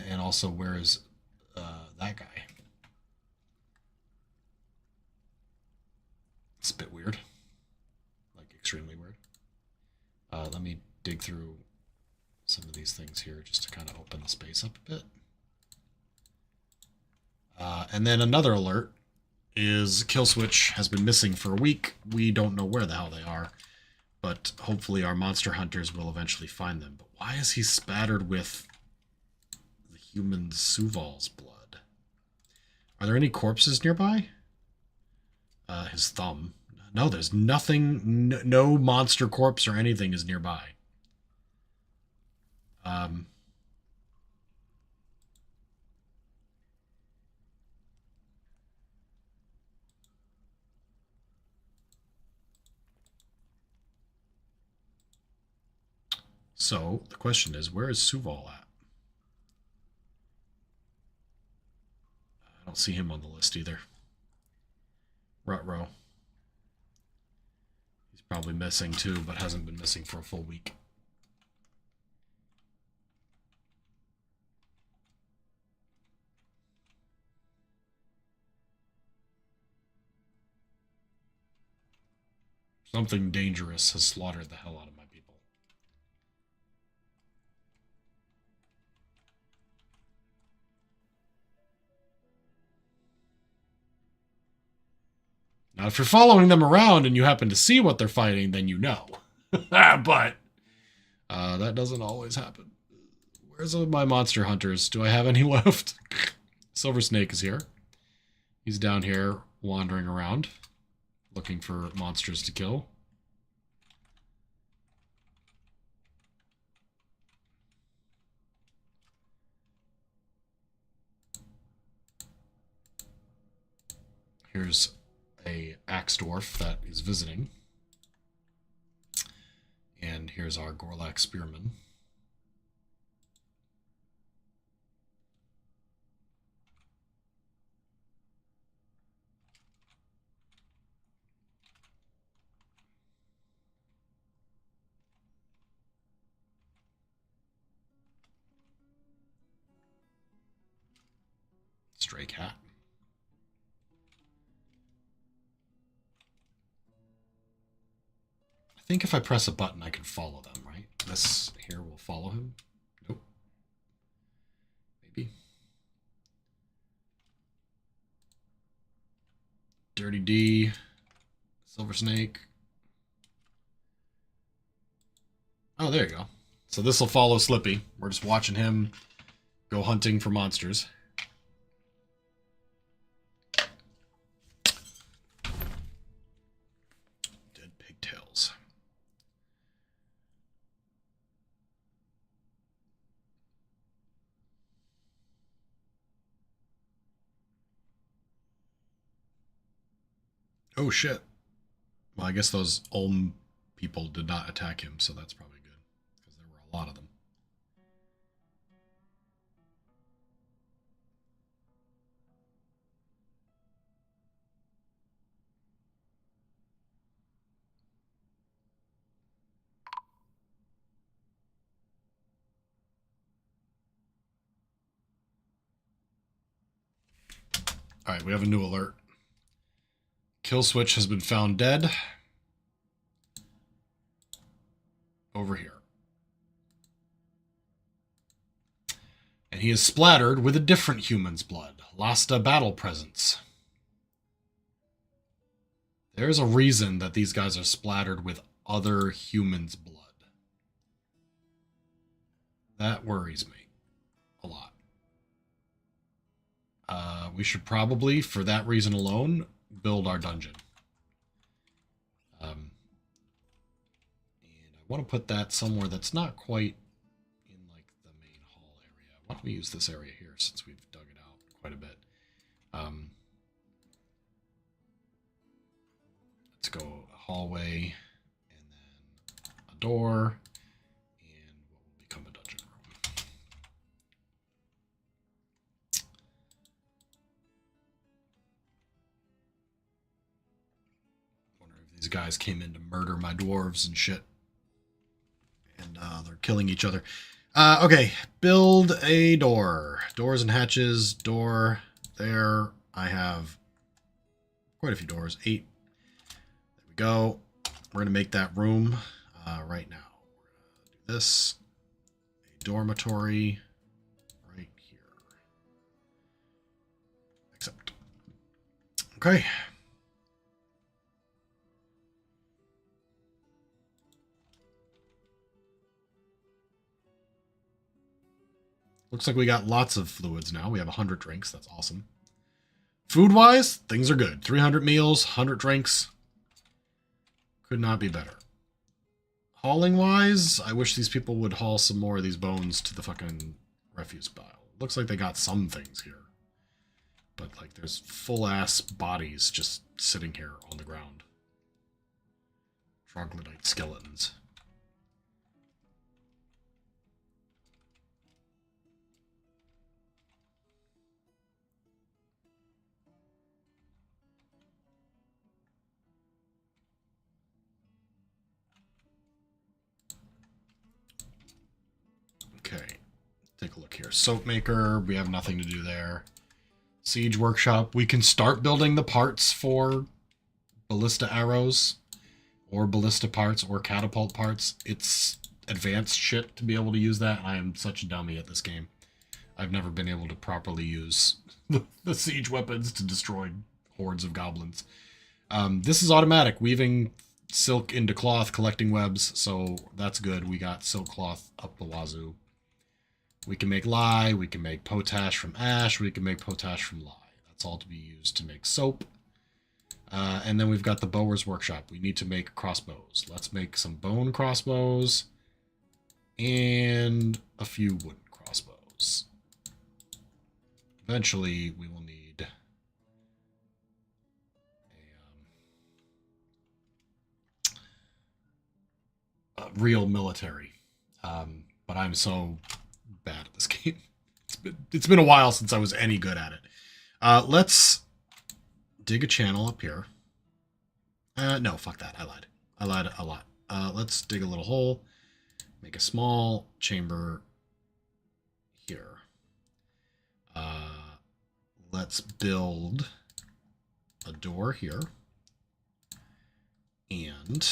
Speaker 1: And also, where is that guy? It's a bit weird. Like, extremely weird. Let me dig through some of these things here just to kind of open the space up a bit. And then another alert is Kill Switch has been missing for a week. We don't know where the hell they are, but hopefully our monster hunters will eventually find them. But why is he spattered with the human Suval's blood? Are there any corpses nearby? His thumb. No, there's nothing. No monster corpse or anything is nearby. So the question is, where is Suval at? I don't see him on the list either. Rutrow. He's probably missing too, but hasn't been missing for a full week. Something dangerous has slaughtered the hell out of my people. Now, if you're following them around and you happen to see what they're fighting, then you know. But that doesn't always happen. Where's my monster hunters? Do I have any left? Silver Snake is here. He's down here wandering around, looking for monsters to kill. Here's a axe dwarf that is visiting. And here's our Gorlak spearman. Stray cat. I think if I press a button, I can follow them, right? This here will follow him. Nope. Maybe. Dirty D. Silver Snake. Oh, there you go. So this will follow Slippy. We're just watching him go hunting for monsters. Dead pigtails. Oh shit. Well, I guess those Ulm people did not attack him, so that's probably good. Because there were a lot of them. Alright, we have a new alert. Kill switch has been found dead. Over here. And he is splattered with a different human's blood. Lost a battle presence. There's a reason that these guys are splattered with other humans' blood. That worries me a lot. We should probably, for that reason alone, build our dungeon. And I want to put that somewhere that's not quite in like the main hall area. Why don't we use this area here since we've dug it out quite a bit? Let's go a hallway and then a door and what will become a dungeon room. Wonder if these guys came in to murder my dwarves and shit. And they're killing each other. Okay, build a door. Doors and hatches, door there. I have quite a few doors, 8. There we go. We're going to make that room right now. We're going to do this. A dormitory right here. Accept. Okay. Looks like we got lots of fluids now. We have 100 drinks. That's awesome. Food-wise, things are good. 300 meals, 100 drinks. Could not be better. Hauling-wise, I wish these people would haul some more of these bones to the fucking refuse pile. Looks like they got some things here. But, like, there's full-ass bodies just sitting here on the ground. Troglodyte skeletons. Okay, take a look here. Soap maker, we have nothing to do there. Siege workshop, we can start building the parts for ballista arrows, or ballista parts, or catapult parts. It's advanced shit to be able to use that. I am such a dummy at this game. I've never been able to properly use the siege weapons to destroy hordes of goblins. This is automatic, weaving silk into cloth, collecting webs, so that's good. We got silk cloth up the wazoo. We can make lye, we can make potash from ash, we can make potash from lye. That's all to be used to make soap. And then we've got the bower's workshop. We need to make crossbows. Let's make some bone crossbows and a few wooden crossbows. Eventually, we will need a real military. But I'm so bad at this game. It's been a while since I was any good at it. Let's dig a channel up here. No, fuck that. I lied. I lied a lot. Let's dig a little hole. Make a small chamber here. Let's build a door here. And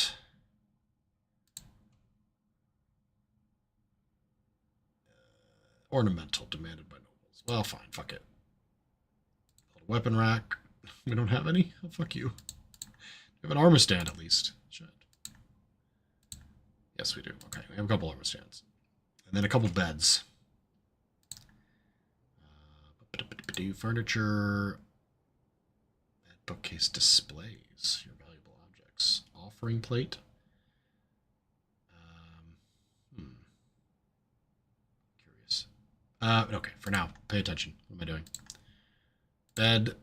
Speaker 1: ornamental demanded by nobles. Well, fine. Fuck it. Build a weapon rack. We don't have any? Oh, fuck you. We have an armor stand at least. Shit. Yes, we do. Okay, we have a couple armor stands. And then a couple beds. Furniture. Bed, bookcase displays. Your valuable objects. Offering plate. Curious. Okay, for now, pay attention. What am I doing? Bed.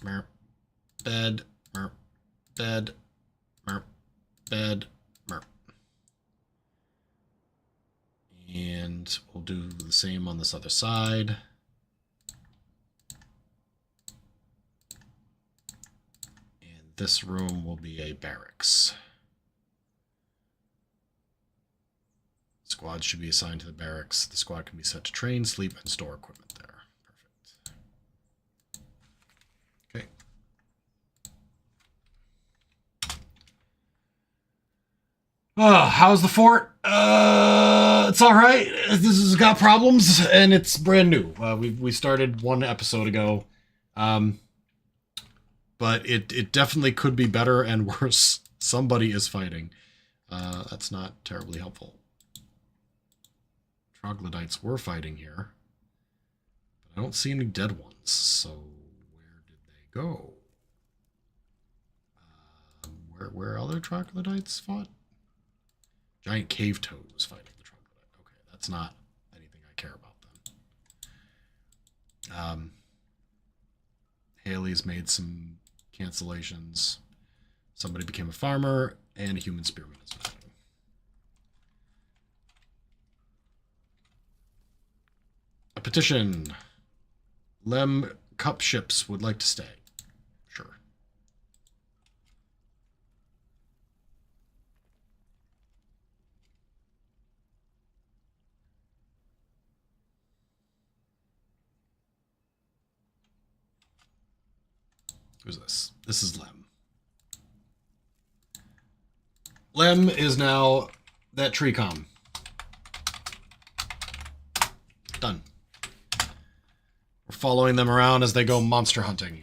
Speaker 1: Merp. Bed. Merp. Bed. Merp. Bed. Merp. And we'll do the same on this other side. And this room will be a barracks. Squads should be assigned to the barracks. The squad can be set to train, sleep, and store equipment there. Perfect. Okay. How's the fort? It's all right. This has got problems, and it's brand new. We started 1 episode ago, but it definitely could be better and worse. Somebody is fighting. That's not terribly helpful. Troglodytes were fighting here, but I don't see any dead ones. So where did they go? Where other troglodytes fought? Giant cave toad was fighting the troglodyte. Okay, that's not anything I care about then. Haley's made some cancellations. Somebody became a farmer, and a human spearman is fighting. A petition. Lem Cup ships would like to stay. Sure. Who's this? This is Lem. Lem is now that tree com. Done. We're following them around as they go monster hunting.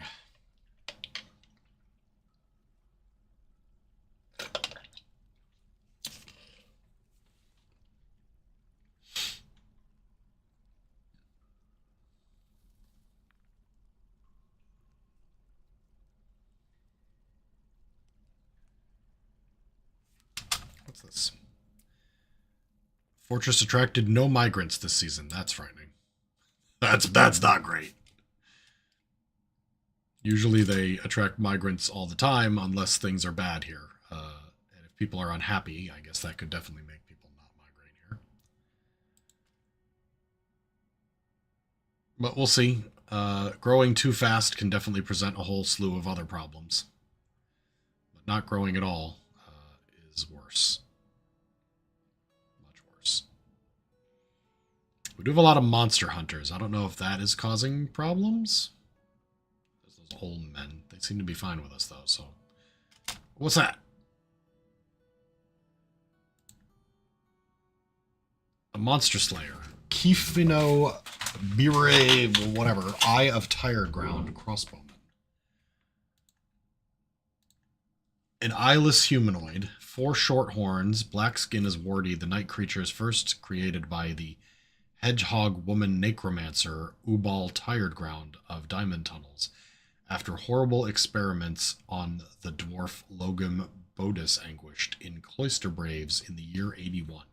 Speaker 1: What's this? Fortress attracted no migrants this season. That's frightening. That's not great. Usually they attract migrants all the time unless things are bad here. And if people are unhappy, I guess that could definitely make people not migrate here. But we'll see. Growing too fast can definitely present a whole slew of other problems. But not growing at all is worse. Much worse. We do have a lot of monster hunters. I don't know if that is causing problems. There's those old men. They seem to be fine with us, though, so... What's that? A monster slayer. Kifino Bire, whatever. Eye of Tired Ground crossbowman. An eyeless humanoid. 4 short horns. Black skin is warty. The night creature is first created by the hedgehog woman necromancer Ubal Tired Ground of Diamond Tunnels after horrible experiments on the dwarf Logum Bodis Anguished in Cloister Braves in the year 81.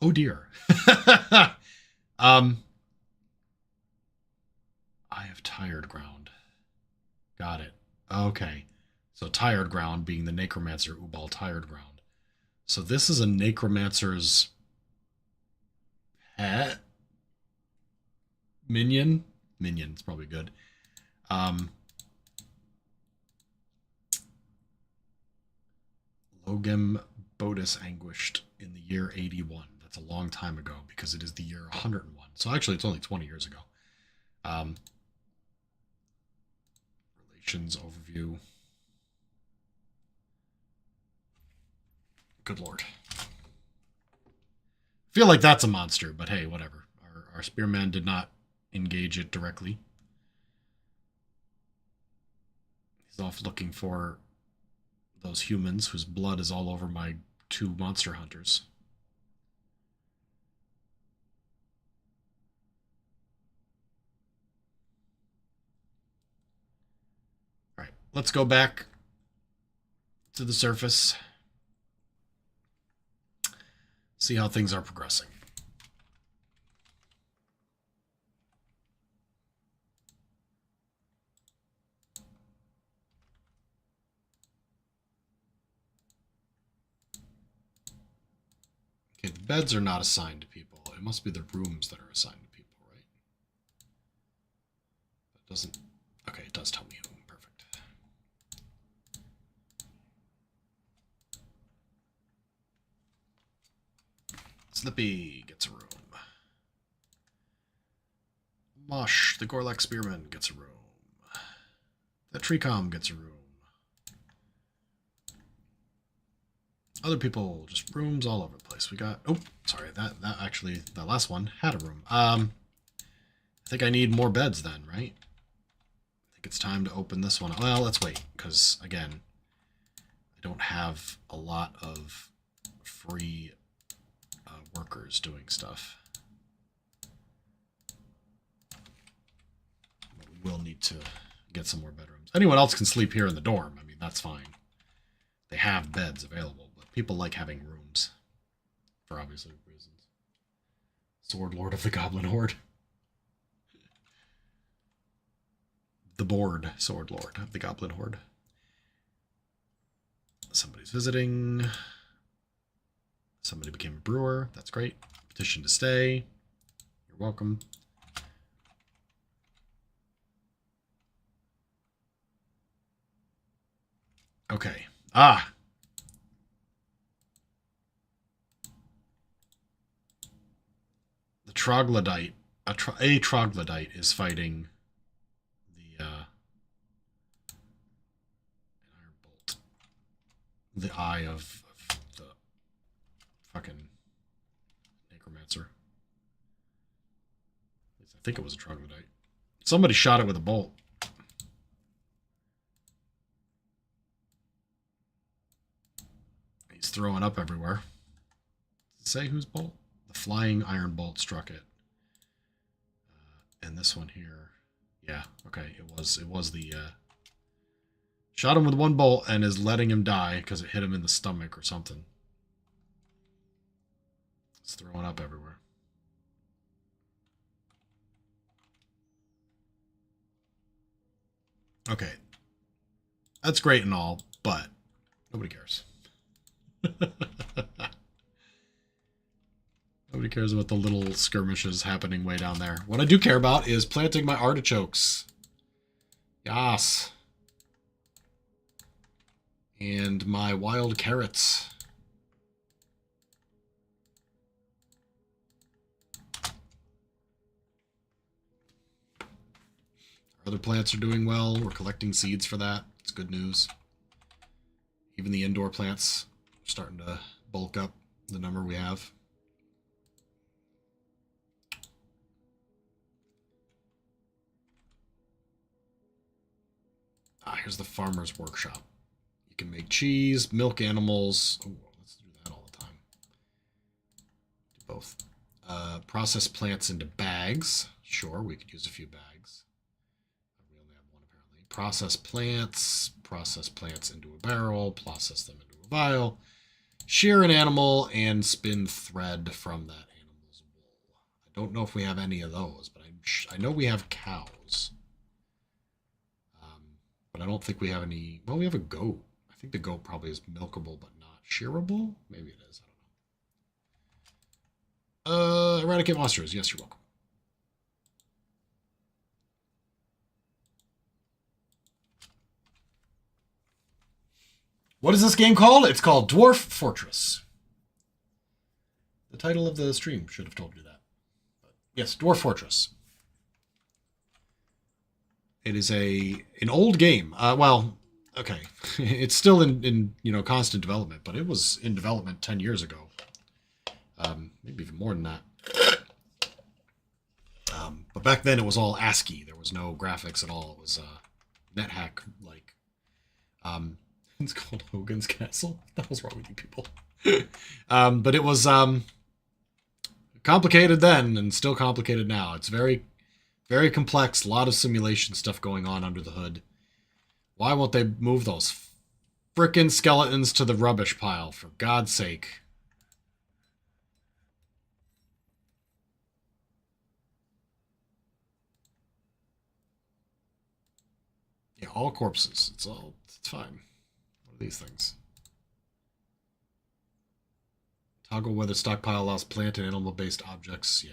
Speaker 1: Oh dear. Eye of Tired Ground. Got it. Okay. So Tired Ground being the necromancer Ubal Tired Ground. So this is a necromancer's pet? Minion? Minion, it's probably good. Logum Bodis Anguished in the year 81. That's a long time ago because it is the year 101. So actually it's only 20 years ago. Relations overview. Good lord. Feel like that's a monster, but hey, whatever. Our spearman did not engage it directly. He's off looking for those humans whose blood is all over my 2 monster hunters. All right, let's go back to the surface. See how things are progressing. Okay, the beds are not assigned to people. It must be the rooms that are assigned to people, right? That doesn't... Okay, it does tell me who. Perfect. Slippy gets a room. Mosh, the Gorlek Spearman, gets a room. The Treecom gets a room. Other people, just rooms all over the place. We got, oh, sorry, that actually, that last one had a room. I think I need more beds then, right? I think it's time to open this one. Well, let's wait, because, again, I don't have a lot of free workers doing stuff. But we will need to get some more bedrooms. Anyone else can sleep here in the dorm. I mean, that's fine. They have beds available, but people like having rooms for obvious reasons. Sword Lord of the Goblin Horde. The board Sword Lord of the Goblin Horde. Somebody's visiting. Somebody became a brewer. That's great. Petition to stay. You're welcome. Okay. Ah. The troglodyte. A troglodyte is fighting the iron bolt. The eye of the fucking necromancer. I think it was a troglodyte. Somebody shot it with a bolt. He's throwing up everywhere. Does it say whose bolt? The flying iron bolt struck it. And this one here. Yeah, okay. It was the... shot him with one bolt and is letting him die because it hit him in the stomach or something. It's throwing up everywhere. Okay. That's great and all, but nobody cares. Nobody cares about the little skirmishes happening way down there. What I do care about is planting my artichokes. Yas. And my wild carrots. Our other plants are doing well. We're collecting seeds for that. It's good news. Even the indoor plants are starting to bulk up the number we have. Ah, here's the farmer's workshop. You can make cheese, milk animals. Oh, let's do that all the time. Do both. Process plants into bags. Sure, we could use a few bags. We only have one apparently. Process plants into a barrel, process them into a vial. Shear an animal and spin thread from that animal's wool. I don't know if we have any of those, but I know we have cows. But I don't think we have any... Well, we have a goat. I think the goat probably is milkable, but not shearable. Maybe it is. I don't know. Eradicate monsters. Yes, you're welcome. What is this game called? It's called Dwarf Fortress. The title of the stream should have told you that. But yes, Dwarf Fortress. It is an old game. Well, okay. It's still in constant development, but it was in development 10 years ago. Maybe even more than that. But back then it was all ASCII. There was no graphics at all. It was NetHack-like. It's called Hogan's Castle. What the hell's wrong with you people? But it was complicated then and still complicated now. It's very... very complex, a lot of simulation stuff going on under the hood. Why won't they move those frickin' skeletons to the rubbish pile, for God's sake? Yeah, all corpses. It's fine. What are these things? Toggle whether stockpile allows plant and animal-based objects. Yeah.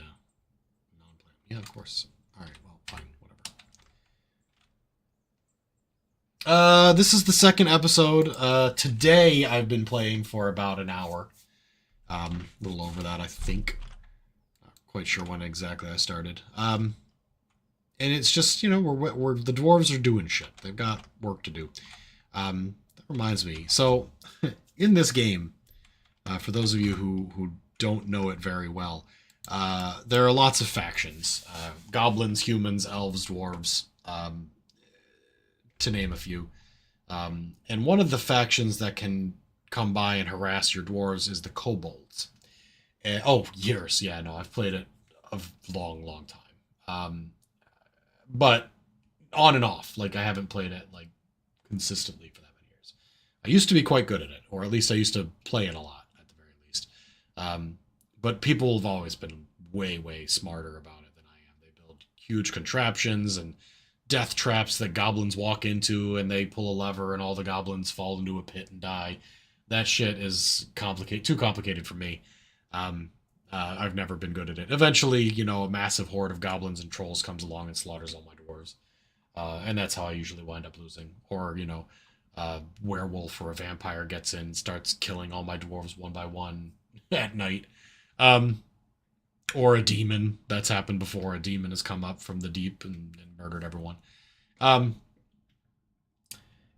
Speaker 1: Non-plant. Yeah, of course. Alright, well, fine, whatever. This is the second episode. Today I've been playing for about an hour. A little over that, I think. Not quite sure when exactly I started. And it's just, we're the dwarves are doing shit. They've got work to do. That reminds me. So, in this game, For those of you who don't know it very well, there are lots of factions. Goblins, humans, elves, dwarves, to name a few. And one of the factions that can come by and harass your dwarves is the kobolds. Years. Yeah, no, I've played it a long, long time. But on and off. Like, I haven't played it, like, consistently for that many years. I used to be quite good at it, or at least I used to play it a lot, at the very least. But people have always been way, way smarter about it than I am. They build huge contraptions and death traps that goblins walk into, and they pull a lever and all the goblins fall into a pit and die. That shit is too complicated for me. I've never been good at it. Eventually, a massive horde of goblins and trolls comes along and slaughters all my dwarves. And that's how I usually wind up losing. Or, a werewolf or a vampire gets in and starts killing all my dwarves one by one at night. Or a demon. That's happened before. A demon has come up from the deep and murdered everyone.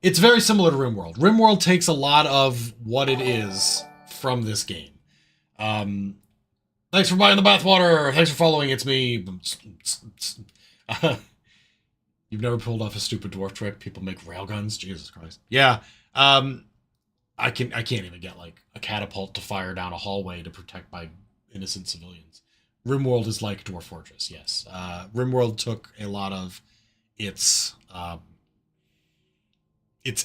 Speaker 1: It's very similar to RimWorld. RimWorld takes a lot of what it is from this game. Thanks for buying the bathwater. Thanks for following. It's me. You've never pulled off a stupid dwarf trick. People make railguns. Jesus Christ. Yeah. I can't even get like a catapult to fire down a hallway to protect my innocent civilians. RimWorld is like Dwarf Fortress. Yes. RimWorld took a lot of its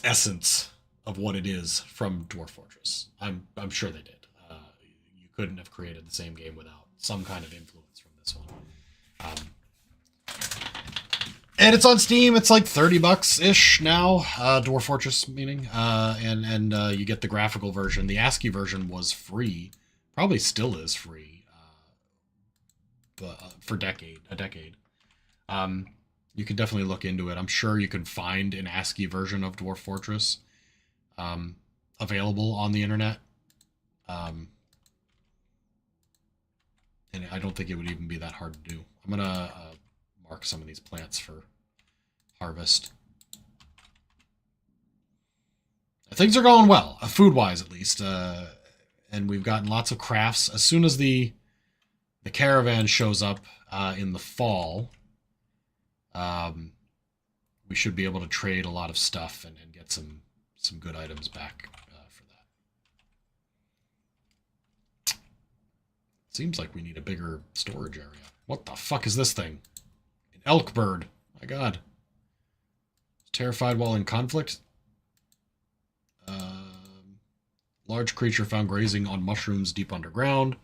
Speaker 1: essence of what it is from Dwarf Fortress. I'm sure they did. You couldn't have created the same game without some kind of influence from this one. And it's on Steam. It's like $30-ish now. Dwarf Fortress, meaning. And you get the graphical version. The ASCII version was free. Probably still is free. But for a decade. You could definitely look into it. I'm sure you can find an ASCII version of Dwarf Fortress available on the internet. And I don't think it would even be that hard to do. I'm going to mark some of these plants for harvest. Things are going well, food-wise at least. And we've gotten lots of crafts. As soon as the caravan shows up in the fall, we should be able to trade a lot of stuff and get some good items back for that. Seems like we need a bigger storage area. What the fuck is this thing? An elk bird. My god. Terrified while in conflict. Large creature found grazing on mushrooms deep underground.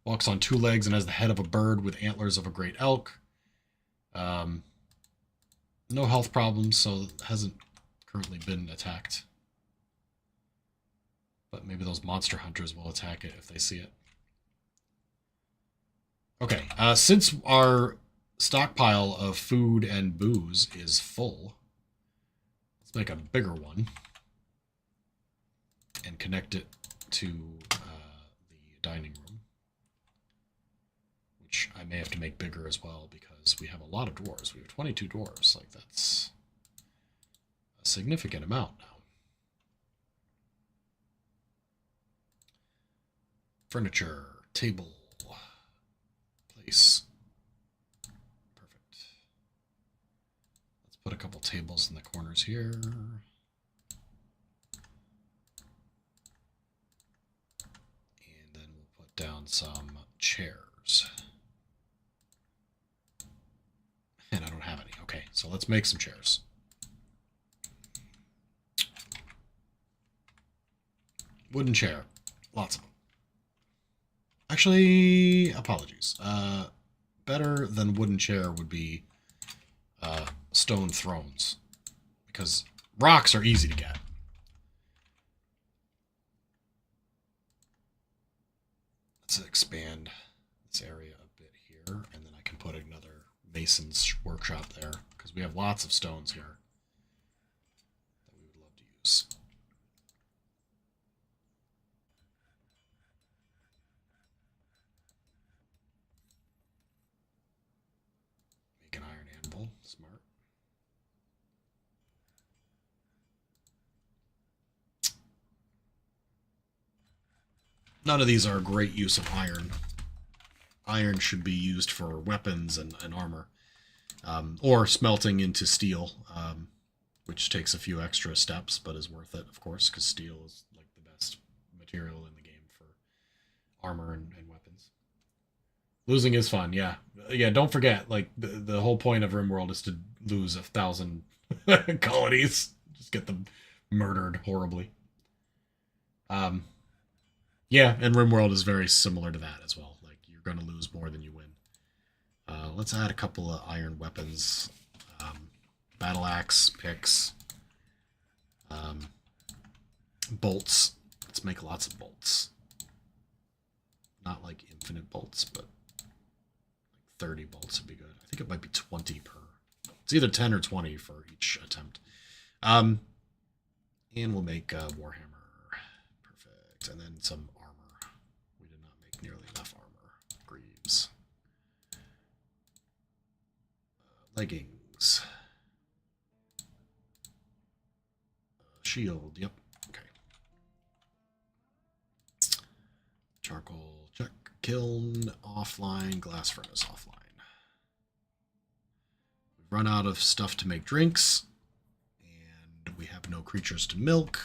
Speaker 1: Walks on two legs and has the head of a bird with antlers of a great elk. No health problems, so it hasn't currently been attacked. But maybe those monster hunters will attack it if they see it. Okay, since our stockpile of food and booze is full, let's make a bigger one and connect it to the dining room, which I may have to make bigger as well because we have a lot of dwarves. We have 22 dwarves. Like, that's a significant amount now. Furniture, table, place. Perfect. Let's put a couple tables in the corners here. And then we'll put down some chairs. And I don't have any. Okay, so let's make some chairs. Wooden chair. Lots of them. Actually, apologies. Better than wooden chair would be stone thrones. Because rocks are easy to get. Let's expand this area a bit here. And then I can put another mason's workshop there. Because we have lots of stones here that we would love to use. An iron anvil, smart. None of these are a great use of iron. Iron should be used for weapons and armor. Or smelting into steel, which takes a few extra steps, but is worth it, of course, because steel is like the best material in the game for armor and weapons. Losing is fun, yeah. Yeah, don't forget, like, the whole point of RimWorld is to lose 1,000 colonies. Just get them murdered horribly. Yeah, and RimWorld is very similar to that as well. Like, you're going to lose more than you win. Let's add a couple of iron weapons. Battle axe, picks, bolts. Let's make lots of bolts. Not like infinite bolts, but like 30 bolts would be good. I think it might be 20 per. It's either 10 or 20 for each attempt. And we'll make Warhammer. Perfect. And then some armor. We did not make nearly enough armor. Greaves. Leggings. Shield. Yep. Okay. Charcoal. Check. Kiln. Offline. Glass furnace. Offline. We've run out of stuff to make drinks. And we have no creatures to milk.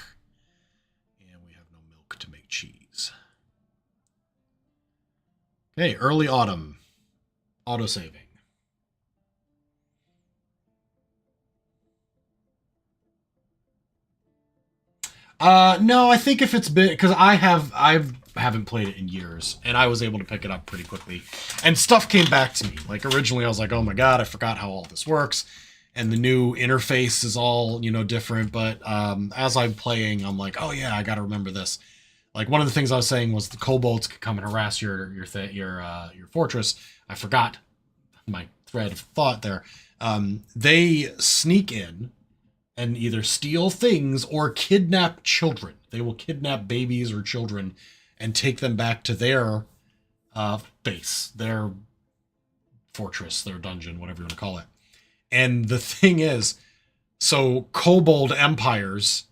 Speaker 1: And we have no milk to make cheese. Okay. Early autumn. Autosaving. No, I think if it's been, because I haven't played it in years, and I was able to pick it up pretty quickly, and stuff came back to me. Like, originally I was like, oh my god, I forgot how all this works, and the new interface is all, you know, different, but as I'm playing, I'm like, oh yeah, I gotta remember this. Like, one of the things I was saying was the kobolds could come and harass your fortress. I forgot my thread of thought there. They sneak in and either steal things or kidnap children. They will kidnap babies or children and take them back to their base, their fortress, their dungeon, whatever you want to call it. And the thing is, so kobold empires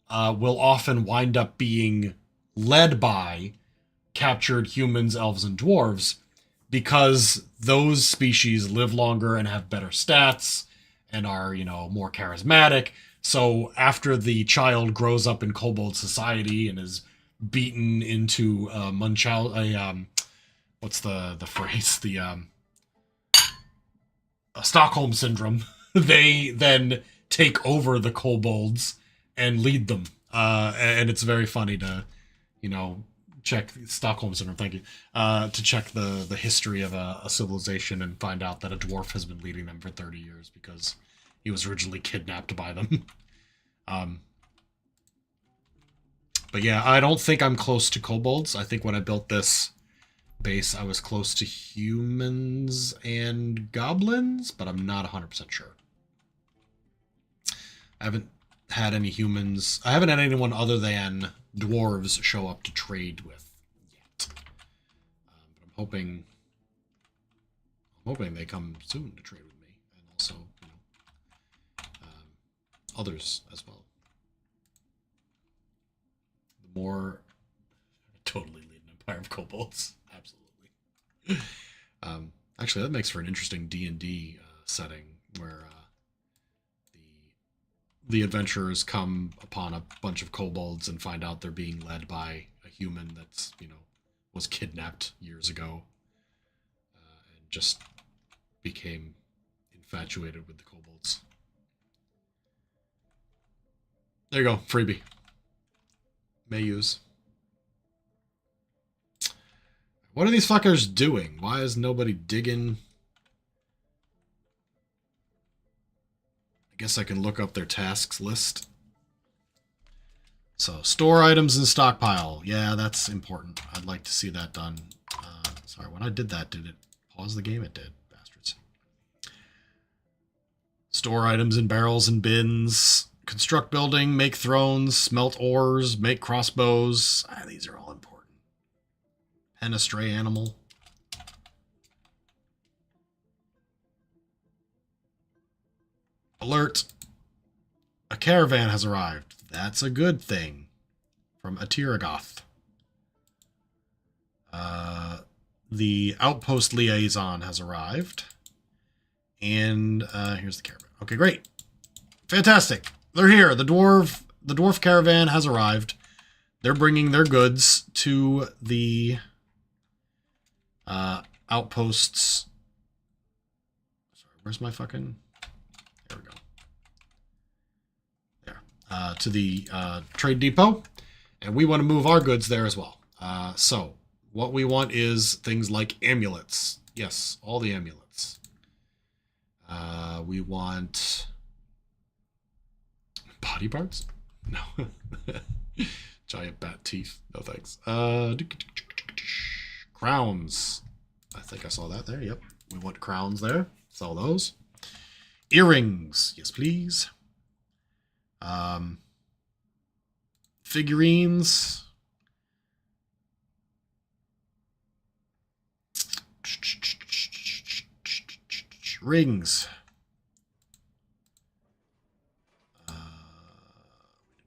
Speaker 1: will often wind up being led by captured humans, elves, and dwarves, because those species live longer and have better stats and are, you know, more charismatic. So after the child grows up in kobold society and is beaten into what's the phrase? Stockholm syndrome. They then take over the kobolds and lead them. And it's very funny to, you know, check Stockholm syndrome. Thank you. To check the history of a civilization and find out that a dwarf has been leading them for 30 years because he was originally kidnapped by them. But yeah, I don't think I'm close to kobolds. I think when I built this base, I was close to humans and goblins, but I'm not 100% sure. I haven't had any humans. I haven't had anyone other than dwarves show up to trade with yet. But I'm hoping they come soon to trade with me, and also, you know, others as well. The more totally lead an empire of kobolds, absolutely. Actually, that makes for an interesting D&D setting where the adventurers come upon a bunch of kobolds and find out they're being led by a human that's, you know, was kidnapped years ago and just became infatuated with the kobolds. There you go, freebie. May use. What are these fuckers doing? Why is nobody digging? I guess I can look up their tasks list. So, store items in stockpile. Yeah, that's important. I'd like to see that done. Sorry, when I did that, did it pause the game? It did, bastards. Store items in barrels and bins. Construct building, make thrones, smelt ores, make crossbows. These are all important. Pen a stray animal. Alert. A caravan has arrived. That's a good thing. From Atiragoth. The outpost liaison has arrived. And here's the caravan. Okay, great. Fantastic. They're here. The dwarf caravan has arrived. They're bringing their goods to the outposts. Sorry, where's my fucking... There we go. There. To the trade depot. And we want to move our goods there as well. So, what we want is things like amulets. Yes, all the amulets. We want... Body parts? No. Giant bat teeth. No thanks. Crowns. I think I saw that there. Yep. We want crowns there. Sell those. Earrings. Yes, please. Figurines. Rings. We do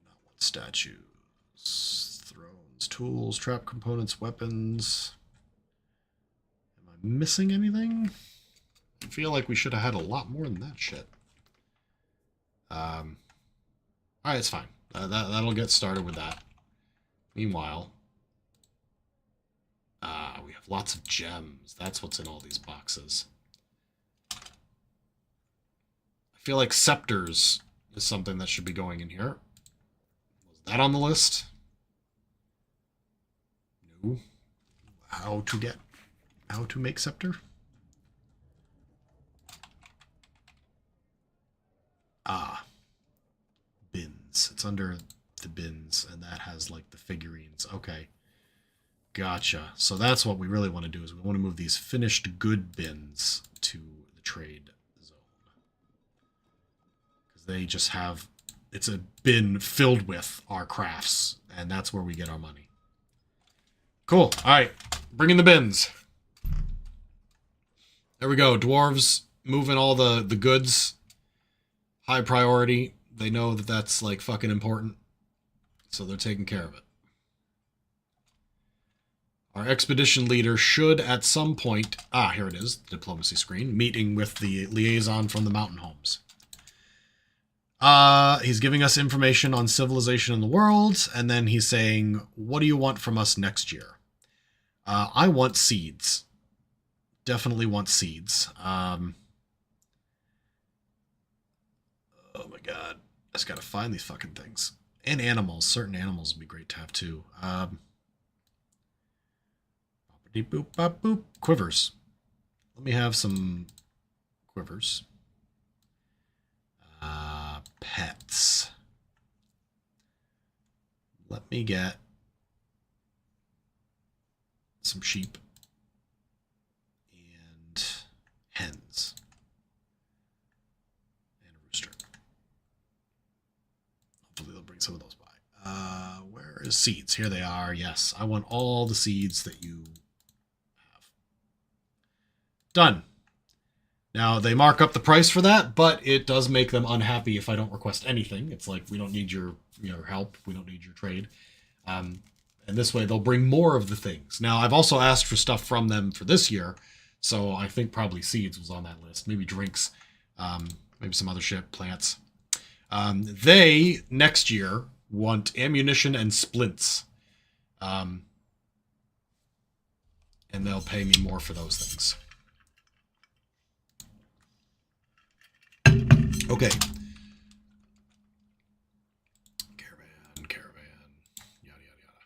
Speaker 1: not want statues. Thrones, tools, trap components, weapons. Am I missing anything? I feel like we should have had a lot more than that shit. Alright, it's fine. That'll get started with that. Meanwhile, we have lots of gems. That's what's in all these boxes. I feel like scepters is something that should be going in here. Was that on the list? No. How to make scepter? Bins. It's under the bins, and that has like the figurines. Okay. Gotcha. So that's what we really want to do, is we want to move these finished good bins to the trade zone. Because they just have... It's a bin filled with our crafts, and that's where we get our money. Cool. Alright. Bring in the bins. There we go. Dwarves moving all the goods. High priority. They know that that's like fucking important. So they're taking care of it. Our expedition leader should at some point... here it is. The diplomacy screen. Meeting with the liaison from the mountain homes. He's giving us information on civilization in the world. And then he's saying, what do you want from us next year? I want seeds. Definitely want seeds. Oh my god. I just gotta find these fucking things. And animals. Certain animals would be great to have too. Boop, bop, boop. Quivers. Let me have some quivers. Pets. Let me get some sheep and hens and a rooster. Hopefully they'll bring some of those by. Where is seeds? Here they are. Yes, I want all the seeds that you have. Done. Now, they mark up the price for that, but it does make them unhappy if I don't request anything. It's like, we don't need your help. We don't need your trade. And this way, they'll bring more of the things. Now, I've also asked for stuff from them for this year, so I think probably seeds was on that list. Maybe drinks, maybe some other shit, plants. They, next year, want ammunition and splints. And they'll pay me more for those things. Okay. Caravan. Yada, yada, yada.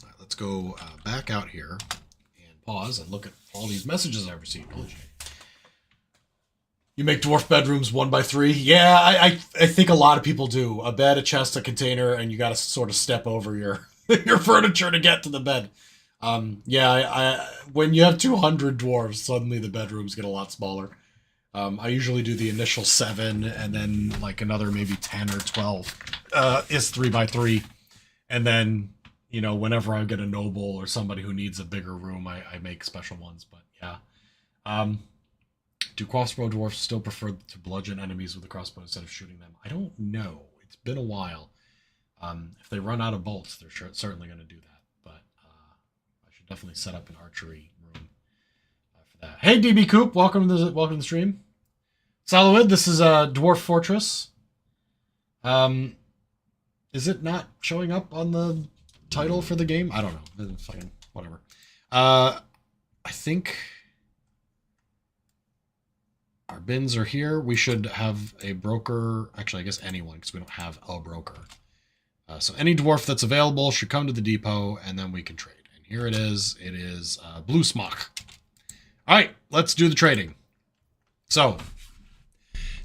Speaker 1: All right, let's go back out here and pause and look at all these messages I've received. Holy shit. You make dwarf bedrooms 1x3? Yeah, I think a lot of people do. A bed, a chest, a container, and you got to sort of step over your your furniture to get to the bed. Yeah, when you have 200 dwarves, suddenly the bedrooms get a lot smaller. I usually do the initial 7, and then like another maybe 10 or 12 is 3x3. And then, you know, whenever I get a noble or somebody who needs a bigger room, I make special ones. But yeah. Do crossbow dwarfs still prefer to bludgeon enemies with a crossbow instead of shooting them? I don't know. It's been a while. If they run out of bolts, they're certainly going to do that. But I should definitely set up an archery room for that. Hey, DB Coop, welcome to the stream. Salawid, this is Dwarf Fortress. Is it not showing up on the title for the game? I don't know. Fucking whatever. I think our bins are here. We should have a broker. Actually, I guess anyone, because we don't have a broker. So any dwarf that's available should come to the depot, and then we can trade. And here it is. It is Blue Smock. All right, let's do the trading. So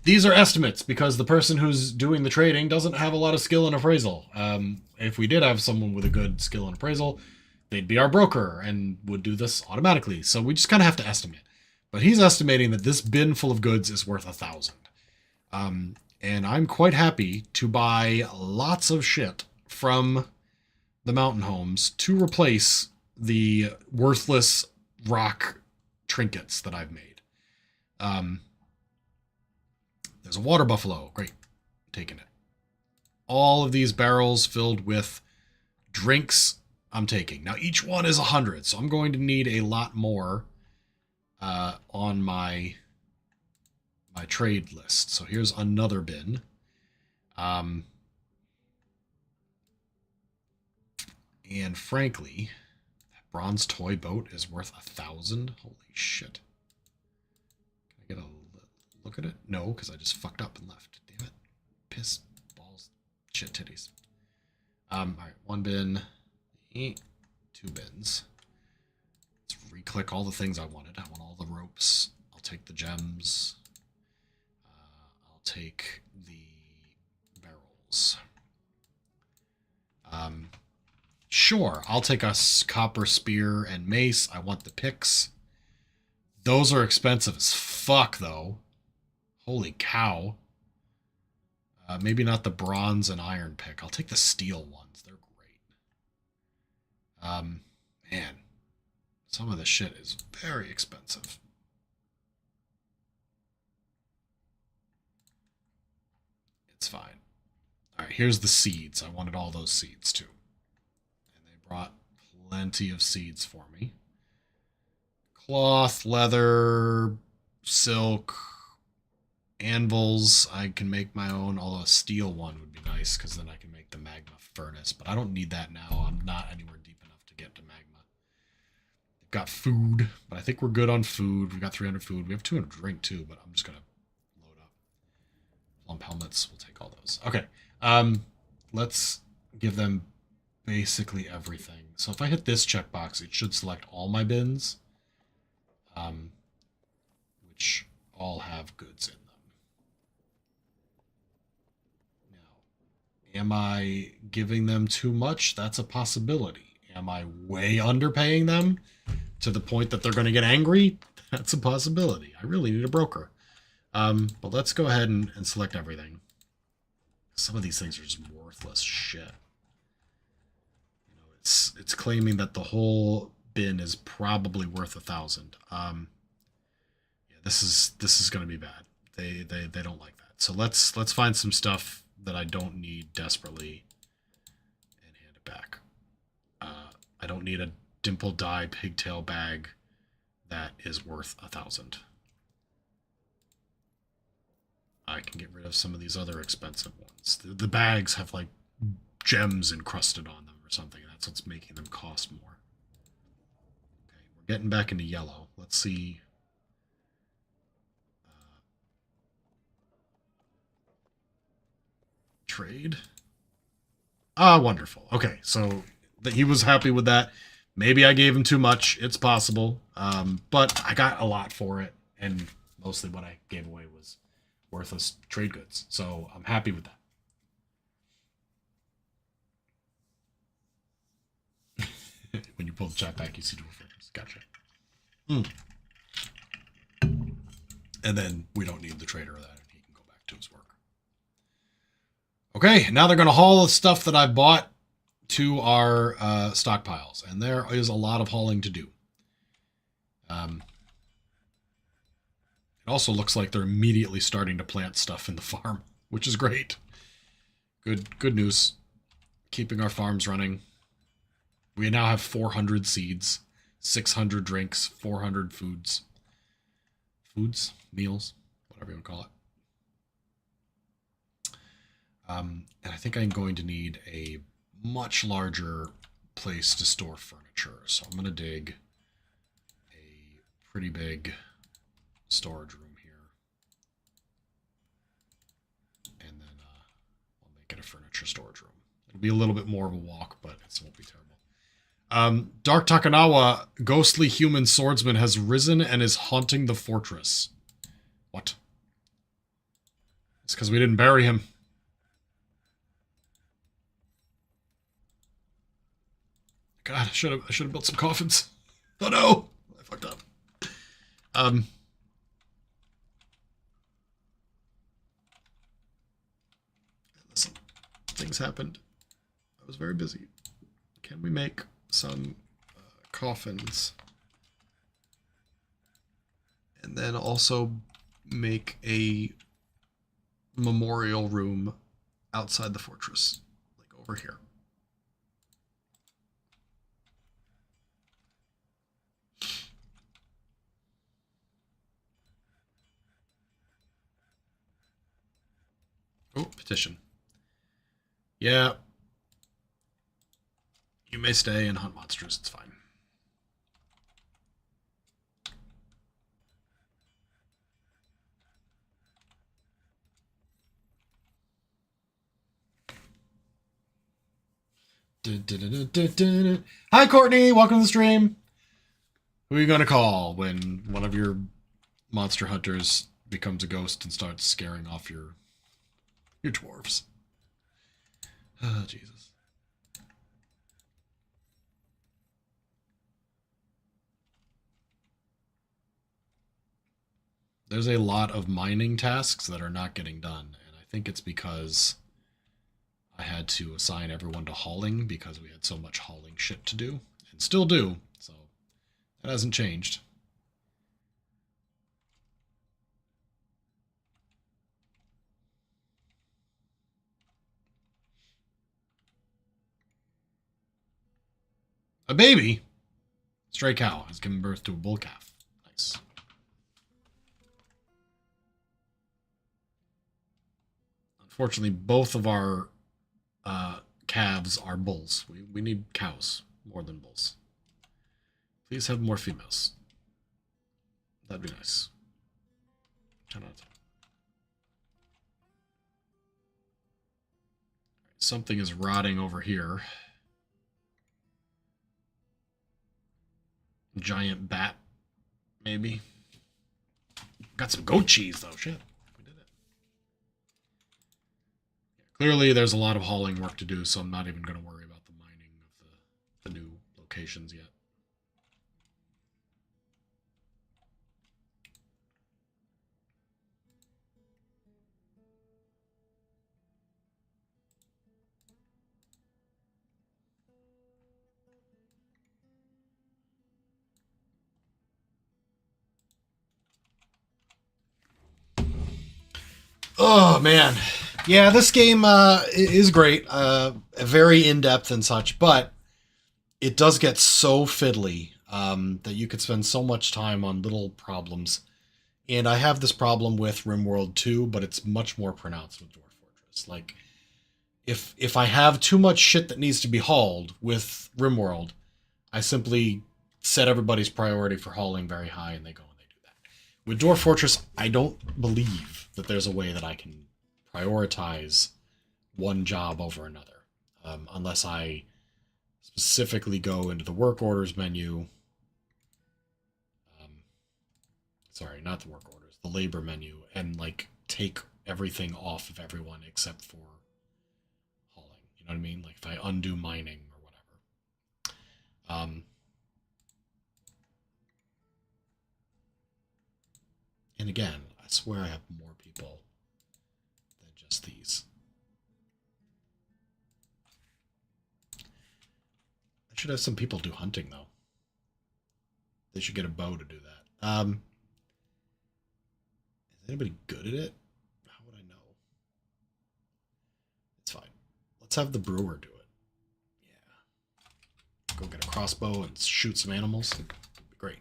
Speaker 1: these are estimates because the person who's doing the trading doesn't have a lot of skill in appraisal. If we did have someone with a good skill in appraisal, they'd be our broker and would do this automatically. So we just kind of have to estimate. But he's estimating that this bin full of goods is worth 1,000. And I'm quite happy to buy lots of shit from the mountain homes to replace the worthless rock trinkets that I've made. There's a water buffalo. Great. Taking it. All of these barrels filled with drinks I'm taking. Now, each one is 100, so I'm going to need a lot more on my trade list. So here's another bin. And frankly, that bronze toy boat is worth 1,000. Holy shit. Can I get a look at it? No, because I just fucked up and left. Damn it. Piss balls. Shit titties. All right, one bin. 2 bins. Let's re-click all the things I wanted. I want all the ropes. I'll take the gems. I'll take the barrels. Sure, I'll take a copper spear and mace. I want the picks. Those are expensive as fuck, though. Holy cow. Maybe not the bronze and iron pick. I'll take the steel ones. They're great. Man. Some of this shit is very expensive. It's fine. All right, here's the seeds. I wanted all those seeds, too. And they brought plenty of seeds for me. Cloth, leather, silk, anvils. I can make my own, although a steel one would be nice because then I can make the magma furnace. But I don't need that now. I'm not anywhere deep enough to get to magma. We've got food, but I think we're good on food. We've got 300 food. We have 200 drink too, but I'm just going to load up. Plump helmets. We'll take all those. Okay. Let's give them basically everything. So if I hit this checkbox, it should select all my bins, which all have goods in them. Now, am I giving them too much? That's a possibility. Am I way underpaying them to the point that they're going to get angry? That's a possibility. I really need a broker. But let's go ahead and select everything. Some of these things are just worthless shit. You know, it's claiming that the whole bin is probably worth 1,000. Yeah, this is going to be bad. They don't like that. So let's find some stuff that I don't need desperately and hand it back. I don't need a dimple dye pigtail bag that is worth 1,000. I can get rid of some of these other expensive ones. The bags have like gems encrusted on them or something. That's what's making them cost more. Okay, we're getting back into yellow. Let's see. Trade. Ah, wonderful. Okay, so he was happy with that. Maybe I gave him too much. It's possible. But I got a lot for it. And mostly what I gave away was worthless trade goods. So I'm happy with that. When you pull the chat back, you see Dwarf. Gotcha. And then we don't need the trader of that, and he can go back to his work. Okay, now they're going to haul the stuff that I bought to our stockpiles, and there is a lot of hauling to do. It also looks like they're immediately starting to plant stuff in the farm, which is great. Good news. Keeping our farms running. We now have 400 seeds. 600 drinks, 400 foods. Foods? Meals? Whatever you want to call it. And I think I'm going to need a much larger place to store furniture. So I'm going to dig a pretty big storage room here. And then I'll make it a furniture storage room. It'll be a little bit more of a walk, but it won't be terrible. Dark Takanawa, ghostly human swordsman, has risen and is haunting the fortress. What? It's because we didn't bury him. God, I should have built some coffins. Oh no, I fucked up. Listen, things happened. I was very busy. Can we make some coffins? And then also make a memorial room outside the fortress, like over here. Oh, petition. Yeah. You may stay and hunt monsters, it's fine. Hi, Courtney. Welcome to the stream. Who are you going to call when one of your monster hunters becomes a ghost and starts scaring off your dwarves? Oh, Jesus. There's a lot of mining tasks that are not getting done, and I think it's because I had to assign everyone to hauling because we had so much hauling shit to do, and still do, so that hasn't changed. A baby? Stray cow has given birth to a bull calf. Nice. Unfortunately, both of our calves are bulls. We need cows more than bulls. Please have more females. That'd be nice. 10 out of 10. Something is rotting over here. Giant bat, maybe. Got some goat cheese, though. Shit. We did it. Clearly, there's a lot of hauling work to do, so I'm not even going to worry about the mining of the new locations yet. Oh, man. Yeah, this game is great. Very in-depth and such, but it does get so fiddly that you could spend so much time on little problems. And I have this problem with RimWorld 2, but it's much more pronounced with Dwarf Fortress. Like, if I have too much shit that needs to be hauled with RimWorld, I simply set everybody's priority for hauling very high, and they go and they do that. With Dwarf Fortress, I don't believe that there's a way that I can prioritize one job over another, unless I specifically go into the work orders menu. Sorry, not the work orders, the labor menu, and like take everything off of everyone except for hauling. You know what I mean? Like if I undo mining or whatever. And again, I swear I have more people than just these. I should have some people do hunting, though. They should get a bow to do that. Is anybody good at it? How would I know? It's fine. Let's have the brewer do it. Yeah. go get a crossbow and shoot some animals. It'd be great.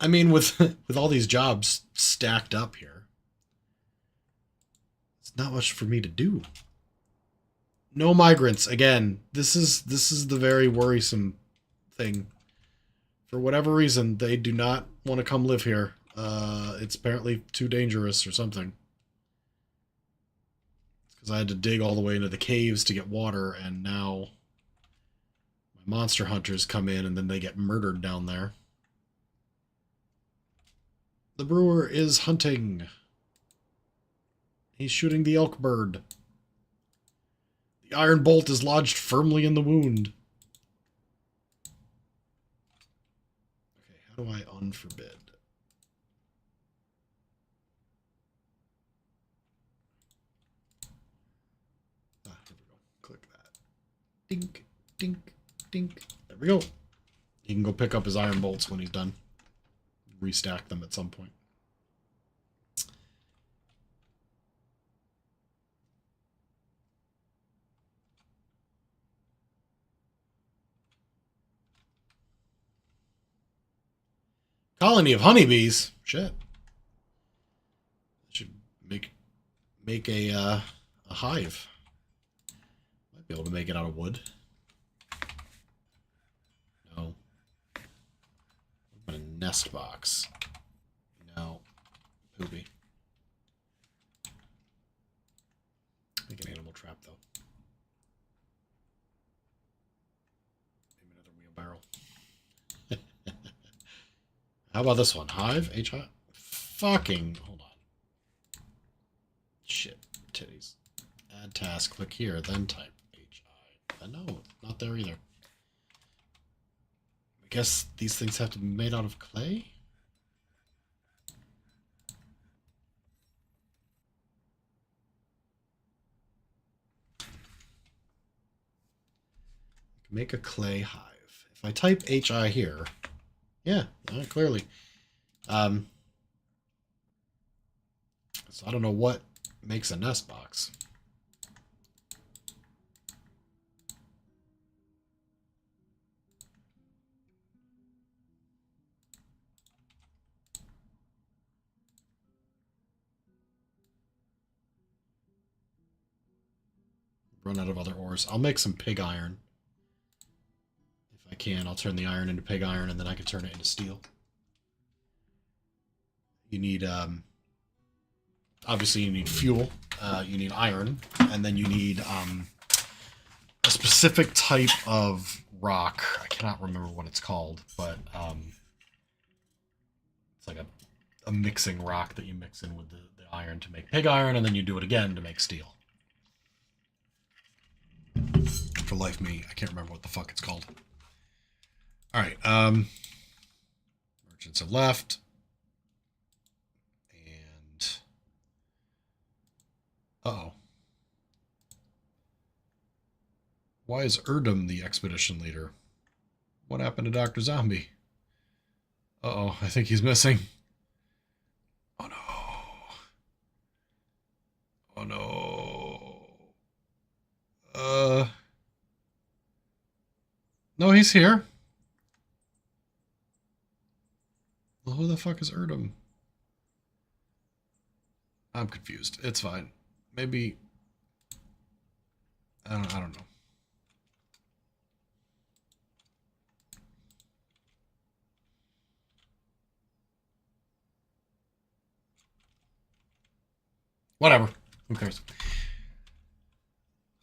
Speaker 1: I mean, with with all these jobs stacked up here, it's not much for me to do. No migrants again. This is the very worrisome thing. For whatever reason, they do not want to come live here. It's apparently too dangerous or something. Because I had to dig all the way into the caves to get water, and now my monster hunters come in and then they get murdered down there. The brewer is hunting. He's shooting the elk bird. The iron bolt is lodged firmly in the wound. Okay, how do I unforbid? Ah, here we go. Click that. Dink, dink, dink. There we go. He can go pick up his iron bolts when he's done. Restack them at some point. Colony of honeybees. Shit. Should make a hive. Might be able to make it out of wood. No. What about a nest box? No. Poopy. Make an animal trap though. Maybe another wheelbarrow. How about this one? Hive? H-I? Fucking... Hold on. Shit. Titties. Add task. Click here. Then type H-I. No, not there either. I guess these things have to be made out of clay? Make a clay hive. If I type H-I here... Yeah, clearly. So I don't know what makes a nest box. Run out of other ores. I'll make some pig iron. If I can, I'll turn the iron into pig iron, and then I can turn it into steel. You need, obviously you need fuel, you need iron, and then you need a specific type of rock. I cannot remember what it's called, but it's like a mixing rock that you mix in with the iron to make pig iron, and then you do it again to make steel. For life me, I can't remember what the fuck it's called. Alright, merchants have left. And... Uh-oh. Why is Erdem the expedition leader? What happened to Doctrzombie? Uh-oh, I think he's missing. Oh no. Oh no. No, he's here. Well, who the fuck is Erdem? I'm confused. It's fine. Maybe... I don't know. Whatever. Who cares?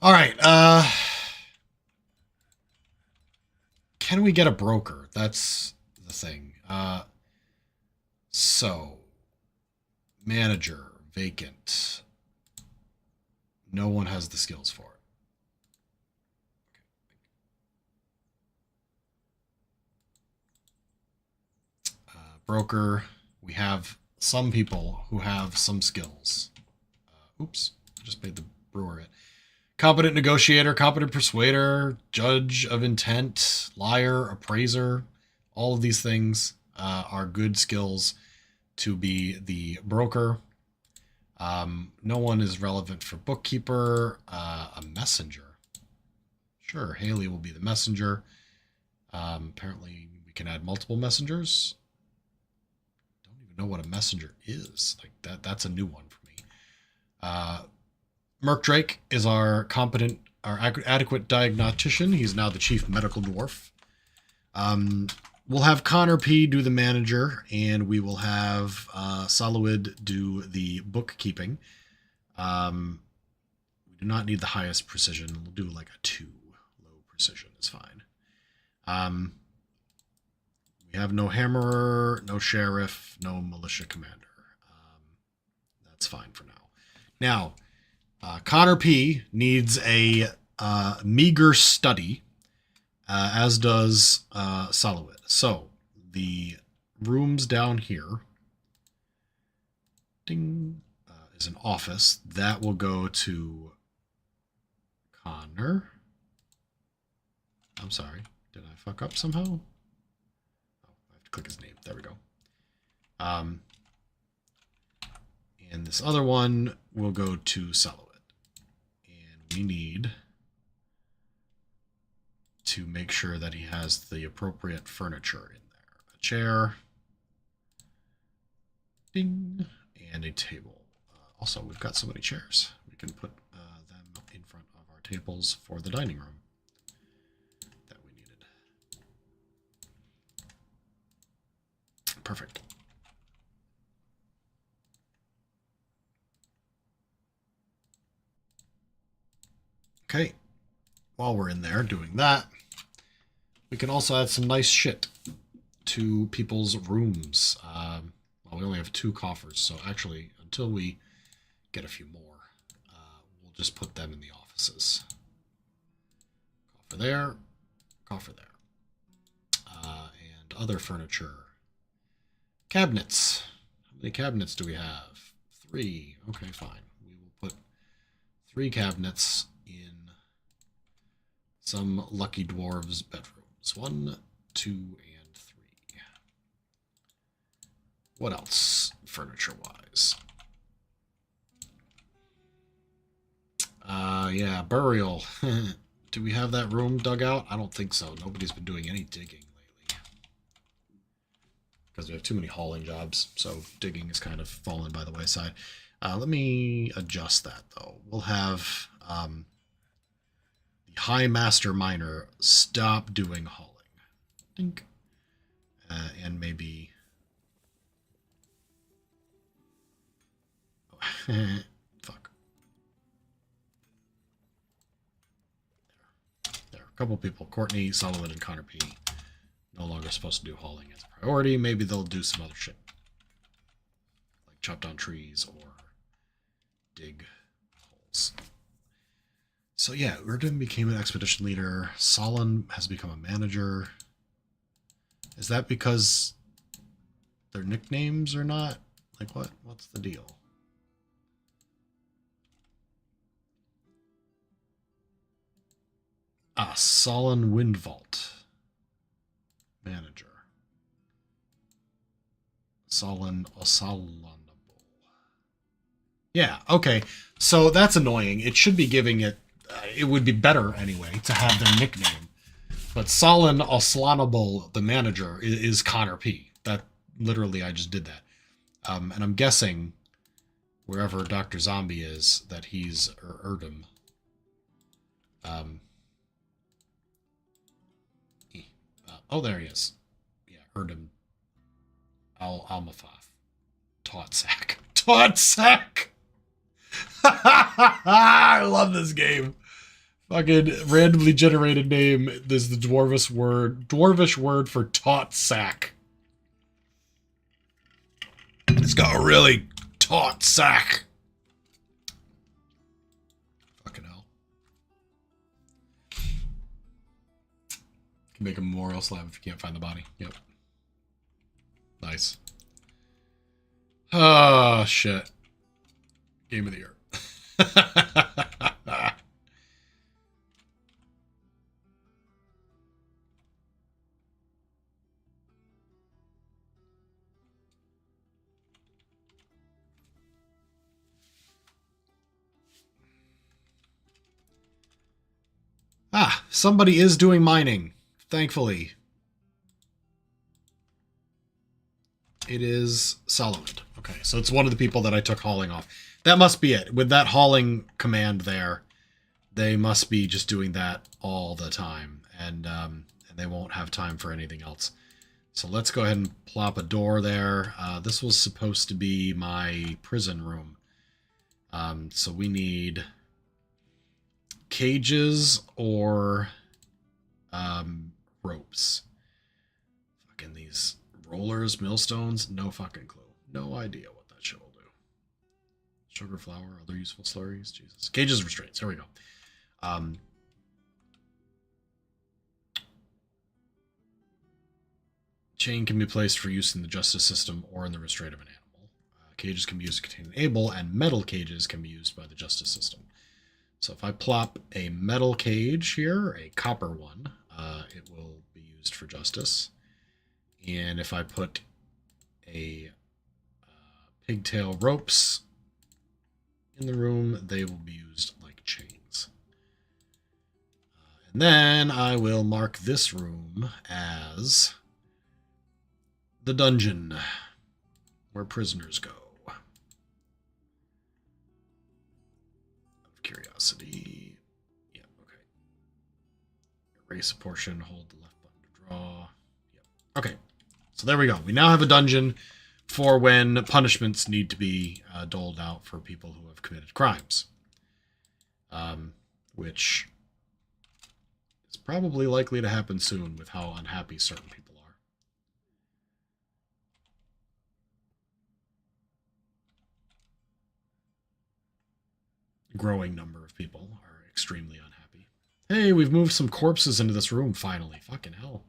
Speaker 1: All right. Can we get a broker? That's the thing. So, manager, vacant. No one has the skills for it. Broker, we have some people who have some skills. Oops, I just made the brewer it. Competent negotiator, competent persuader, judge of intent, liar, appraiser. All of these things are good skills to be the broker. No one is relevant for bookkeeper. A messenger. Sure, Haley will be the messenger. Apparently, we can add multiple messengers. Don't even know what a messenger is. Like that's a new one for me. Merc Drake is our adequate diagnostician. He's now the chief medical dwarf. We'll have Connor P do the manager, and we will have Solowid do the bookkeeping. We do not need the highest precision. We'll do like a 2. Low precision is fine. We have no hammerer, no sheriff, no militia commander. That's fine for now. Now, Connor P needs a meager study, as does Solowid. So, the rooms down here, ding, is an office. That will go to Connor. I'm sorry. Did I fuck up somehow? Oh, I have to click his name. There we go. And this other one will go to Solowid. And we need to make sure that he has the appropriate furniture in there. A chair. Ding. And a table. Also, we've got so many chairs. We can put them in front of our tables for the dining room that we needed. Perfect. Okay, while we're in there doing that, we can also add some nice shit to people's rooms. Well, we only have 2 coffers, so actually, until we get a few more, we'll just put them in the offices. Coffer there, coffer there. And other furniture. Cabinets. How many cabinets do we have? 3. Okay, fine. We will put 3 cabinets in some lucky dwarves' bedrooms. 1, 2, and 3. What else, furniture-wise? Yeah, burial. Do we have that room dug out? I don't think so. Nobody's been doing any digging lately. Because we have too many hauling jobs, so digging is kind of fallen by the wayside. Let me adjust that, though. We'll have the High Master Miner stop doing hauling. Dink. And maybe... Fuck. There. A couple people. Courtney, Sullivan, and Connor P. No longer supposed to do hauling as a priority. Maybe they'll do some other shit. Like chop down trees or dig holes. So yeah, Urdin became an expedition leader. Solon has become a manager. Is that because their nicknames are not? Like what? What's the deal? Solon Windvault. Manager. Solon Osalanable. Yeah, okay. So that's annoying. It should be giving it... it would be better, anyway, to have their nickname. But Solon Oslanable, the manager, is Connor P. That, literally, I just did that. And I'm guessing, wherever Doctrzombie is, that he's Erdem. Oh, there he is. Yeah, Erdem. Almafaf. Totsack. Totsack! I love this game. Fucking randomly generated name. This is the dwarvish word for taut sack. It's got a really taut sack. Fucking hell. Can make a memorial slab if you can't find the body. Yep. Nice. Oh, shit. Game of the year. Somebody is doing mining, thankfully. It is Solomon. Okay, so it's one of the people that I took hauling off. That must be it. With that hauling command there, they must be just doing that all the time, and they won't have time for anything else. So let's go ahead and plop a door there. This was supposed to be my prison room. So we need cages or ropes. Fucking these rollers, millstones, no fucking clue. No idea what that shit will do. Sugar, flour, other useful slurries. Jesus. Cages, restraints. Here we go. Chain can be placed for use in the justice system or in the restraint of an animal. Cages can be used to contain an able, and metal cages can be used by the justice system. So if I plop a metal cage here, a copper one, it will be used for justice. And if I put a pigtail ropes in the room, they will be used like chains. And then I will mark this room as the dungeon where prisoners go. Curiosity. Yeah, okay. Erase a portion, hold the left button to draw. Yep. Okay, so there we go. We now have a dungeon for when punishments need to be doled out for people who have committed crimes. Which is probably likely to happen soon with how unhappy certain people are. Growing number of people are extremely unhappy. Hey, we've moved some corpses into this room finally. Fucking hell.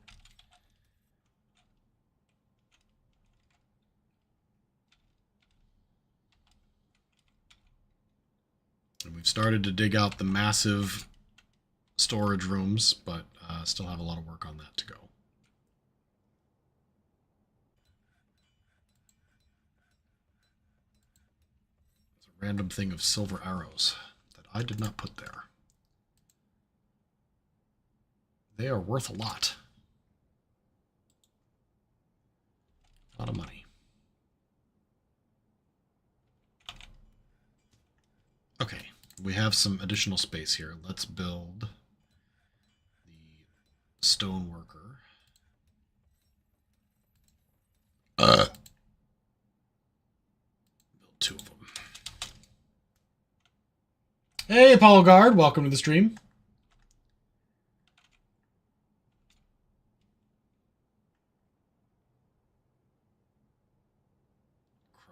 Speaker 1: And we've started to dig out the massive storage rooms, but still have a lot of work on that to go. Random thing of silver arrows that I did not put there. They are worth a lot. A lot of money. Okay, we have some additional space here. Let's build the stone worker. Build two of them. Hey, Apollo Guard, welcome to the stream.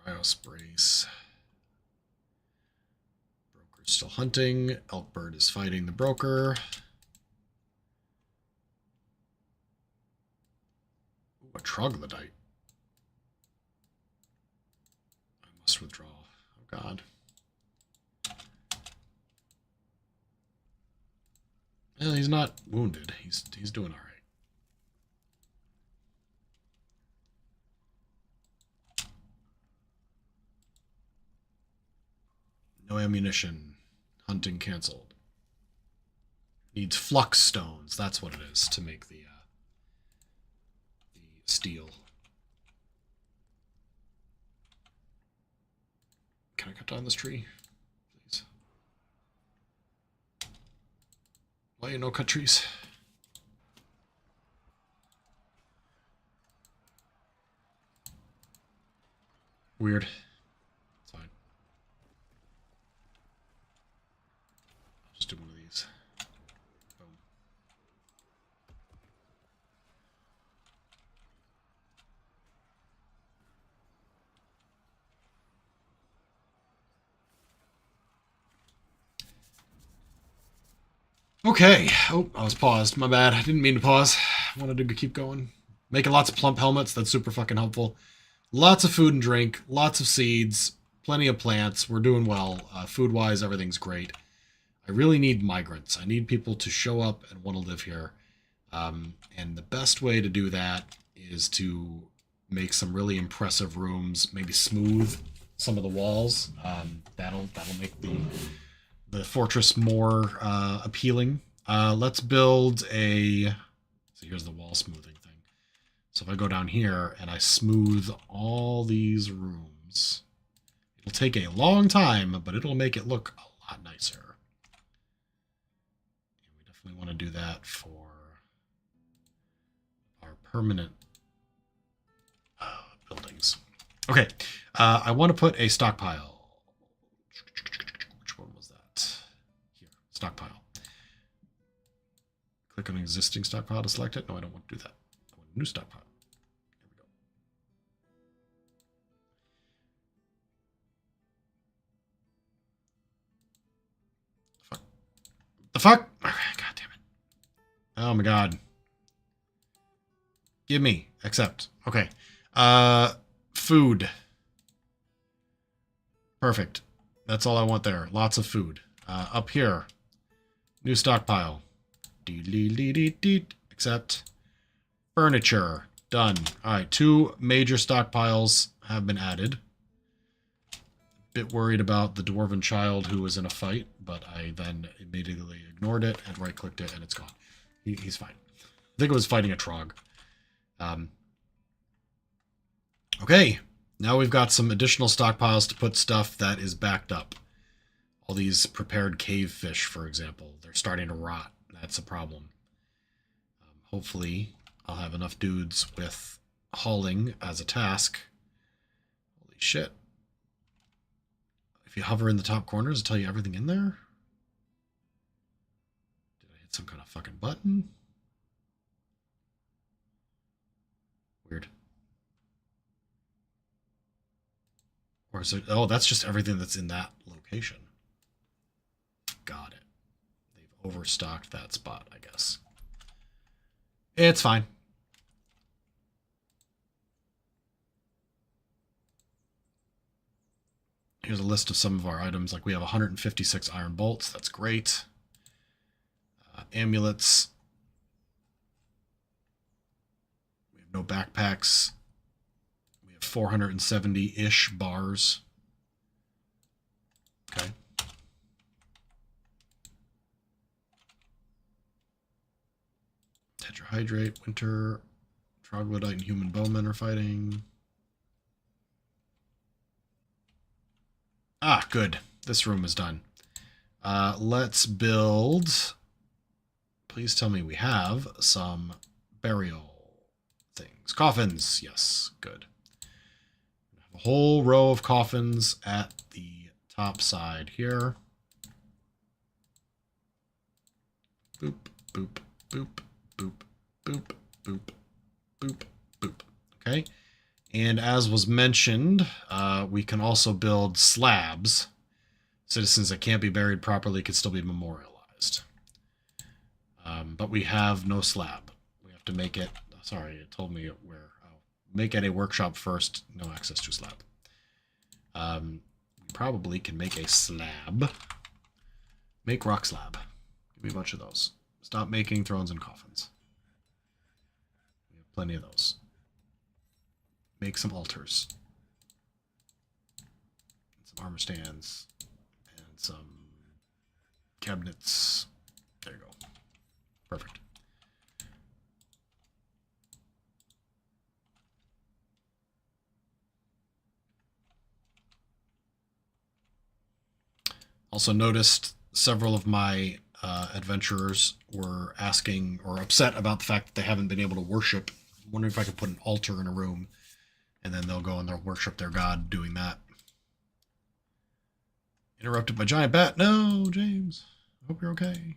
Speaker 1: Cryosprace. Broker's still hunting. Elkbird is fighting the broker. Ooh, a troglodyte. I must withdraw. Oh, God. Well, he's not wounded. He's doing all right. No ammunition. Hunting canceled. Needs flux stones. That's what it is to make the steel. Can I cut down this tree, please? Why you no cut trees? Weird. It's fine. Just do one of these. Boom. Okay. Oh, I was paused. My bad. I didn't mean to pause. I wanted to keep going. Making lots of plump helmets. That's super fucking helpful. Lots of food and drink. Lots of seeds. Plenty of plants. We're doing well. Food-wise, everything's great. I really need migrants. I need people to show up and want to live here. And the best way to do that is to make some really impressive rooms. Maybe smooth some of the walls. That'll make the fortress more appealing. Let's build a... So here's the wall smoothing thing. So if I go down here and I smooth all these rooms, it'll take a long time, but it'll make it look a lot nicer. And we definitely want to do that for our permanent buildings. Okay, I want to put a stockpile. Which one was that? Here, stockpile. Click on existing stockpile to select it. No, I don't want to do that. I want a new stockpile. Here we go. Fuck. The fuck? God damn it. Oh my god. Give me. Accept. Okay. Food. Perfect. That's all I want there. Lots of food. Up here. New stockpile. Accept. Furniture. Done. Alright, 2 major stockpiles have been added. Bit worried about the dwarven child who was in a fight, but I then immediately ignored it and right-clicked it and it's gone. He's fine. I think it was fighting a trog. Okay, now we've got some additional stockpiles to put stuff that is backed up. All these prepared cave fish, for example, they're starting to rot. That's a problem. Hopefully, I'll have enough dudes with hauling as a task. Holy shit. If you hover in the top corners, it'll tell you everything in there? Did I hit some kind of fucking button? Weird. Or is it... Oh, that's just everything that's in that location. Got it. They've overstocked that spot, I guess. It's fine. Here's a list of some of our items. Like we have 156 iron bolts. That's great. Amulets. We have no backpacks. We have 470-ish bars. Okay. Tetrahydrate, winter, troglodyte, and human bowmen are fighting. Ah, good. This room is done. Let's build... Please tell me we have some burial things. Coffins. Yes, good. A whole row of coffins at the top side here. Boop, boop, boop, boop, boop, boop, boop, boop. Okay. And as was mentioned, we can also build slabs. Citizens that can't be buried properly could still be memorialized. But we have no slab. We have to make it... Sorry, it told me where... Oh, make it a workshop first. No access to slab. We probably can make a slab. Make rock slab. Give me a bunch of those. Stop making thrones and coffins. We have plenty of those. Make some altars. Some armor stands. And some cabinets. There you go. Perfect. Also noticed several of my adventurers were asking or upset about the fact that they haven't been able to worship. I'm wondering if I could put an altar in a room and then they'll go and they'll worship their god doing that. Interrupted by giant bat. No, James. Hope you're okay.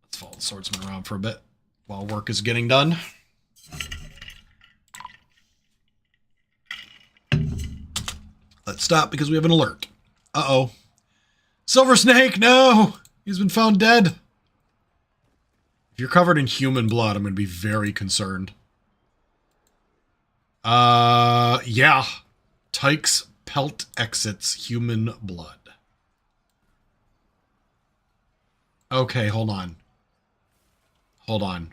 Speaker 1: Let's follow the swordsman around for a bit while work is getting done. Let's stop because we have an alert. Uh-oh. Silver Snake, no! He's been found dead. If you're covered in human blood, I'm going to be very concerned. Yeah. Tyke's pelt exits human blood. Okay, hold on. Hold on.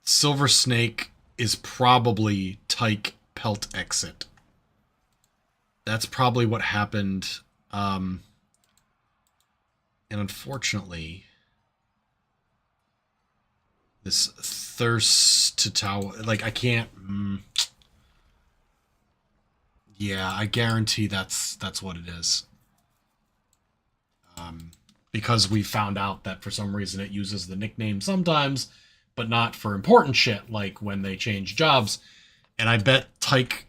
Speaker 1: Silver Snake is probably Tyke pelt exit. That's probably what happened. And unfortunately, this thirst to tower, like, I can't. Yeah, I guarantee that's what it is. Because we found out that for some reason it uses the nickname sometimes, but not for important shit, like when they change jobs. And I bet Tyke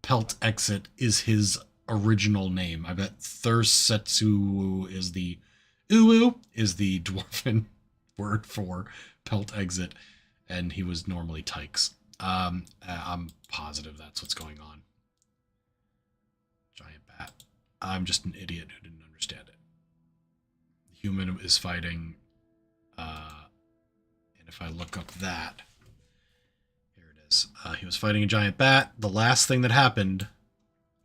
Speaker 1: Pelt Exit is his original name. I bet Thursetsu is the dwarven word for Pelt Exit, and he was normally Tyke's. I'm positive that's what's going on. Giant bat. I'm just an idiot who didn't understand it. The human is fighting, and if I look up that, here it is. He was fighting a giant bat. The last thing that happened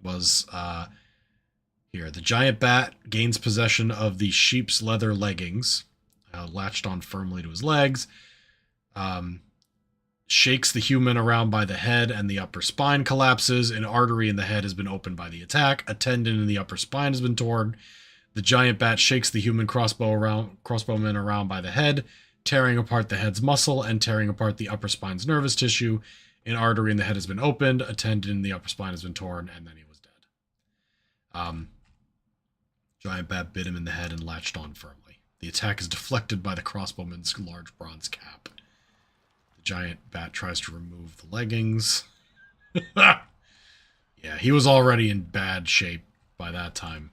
Speaker 1: was here. The giant bat gains possession of the sheep's leather leggings, latched on firmly to his legs, shakes the human around by the head, and the upper spine collapses. An artery in the head has been opened by the attack. A tendon in the upper spine has been torn. The giant bat shakes the human crossbowman around by the head, tearing apart the head's muscle and tearing apart the upper spine's nervous tissue. An artery in the head has been opened. A tendon in the upper spine has been torn, and then he was dead. Giant bat bit him in the head and latched on firmly. The attack is deflected by the crossbowman's large bronze cap. The giant bat tries to remove the leggings. Yeah, he was already in bad shape by that time.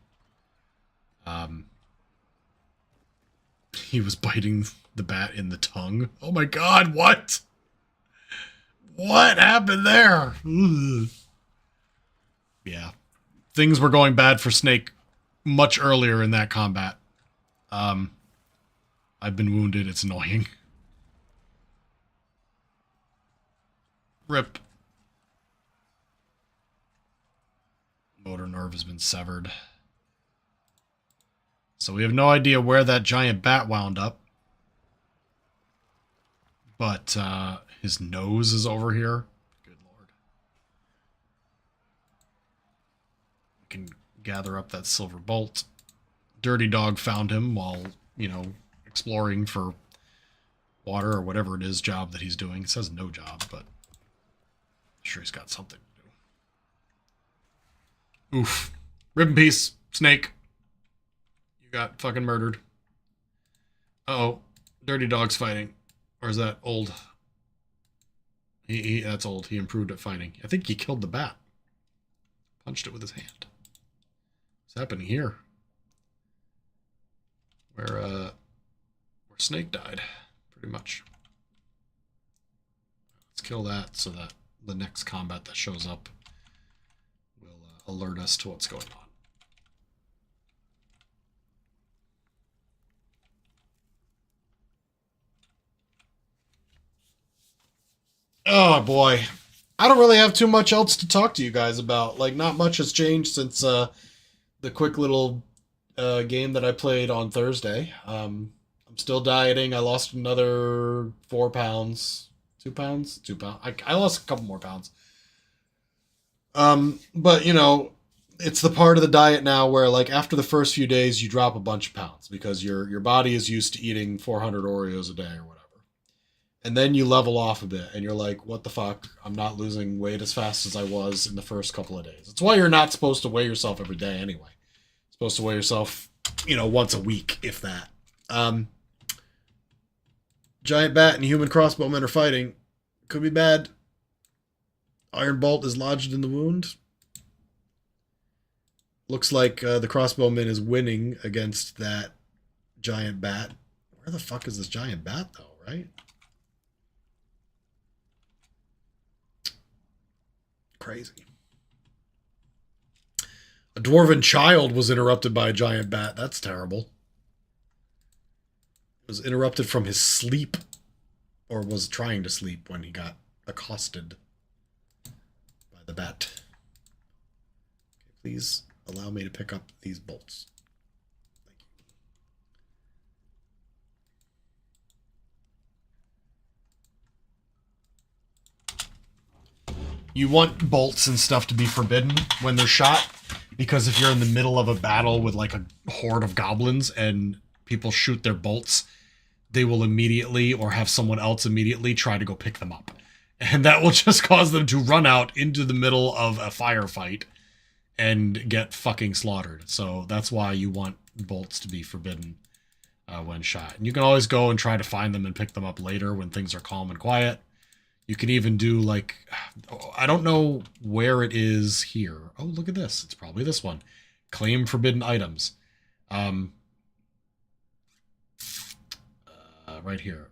Speaker 1: He was biting the bat in the tongue. Oh my god, what? What happened there? Ugh. Yeah. Things were going bad for Snake much earlier in that combat. I've been wounded. It's annoying. Rip. Motor nerve has been severed. So we have no idea where that giant bat wound up. But his nose is over here. Good lord. We can gather up that silver bolt. Dirty Dog found him while, exploring for water or whatever it is job that he's doing. It says no job, but I'm sure he's got something to do. Oof. Rip in peace, Snake. You got fucking murdered. Uh-oh. Dirty Dog's fighting. Or is that old? That's old. He improved at fighting. I think he killed the bat. Punched it with his hand. What's happening here? Where Snake died, pretty much. Let's kill that so that the next combat that shows up will alert us to what's going on. Oh boy. I don't really have too much else to talk to you guys about. Like, not much has changed since the quick little game that I played on Thursday. I'm still dieting. I lost another 4 pounds. 2 pounds? 2 pounds. I lost a couple more pounds. But, it's the part of the diet now where, like, after the first few days, you drop a bunch of pounds because your body is used to eating 400 Oreos a day or whatever. And then you level off a bit, and you're like, what the fuck? I'm not losing weight as fast as I was in the first couple of days. It's why you're not supposed to weigh yourself every day anyway. You're supposed to weigh yourself, once a week, if that. Giant bat and human crossbowmen are fighting. Could be bad. Iron bolt is lodged in the wound. Looks like the crossbowman is winning against that giant bat. Where the fuck is this giant bat, though, right? Crazy. A dwarven child was interrupted by a giant bat. That's terrible. Was interrupted from his sleep, or was trying to sleep when he got accosted by the bat. Okay, please allow me to pick up these bolts. Thank you. You want bolts and stuff to be forbidden when they're shot, because if you're in the middle of a battle with like a horde of goblins and people shoot their bolts, they will immediately, or have someone else immediately, try to go pick them up. And that will just cause them to run out into the middle of a firefight and get fucking slaughtered. So that's why you want bolts to be forbidden when shot. And you can always go and try to find them and pick them up later when things are calm and quiet. You can even do, like, I don't know where it is here. Oh, look at this. It's probably this one. Claim forbidden items. Right here.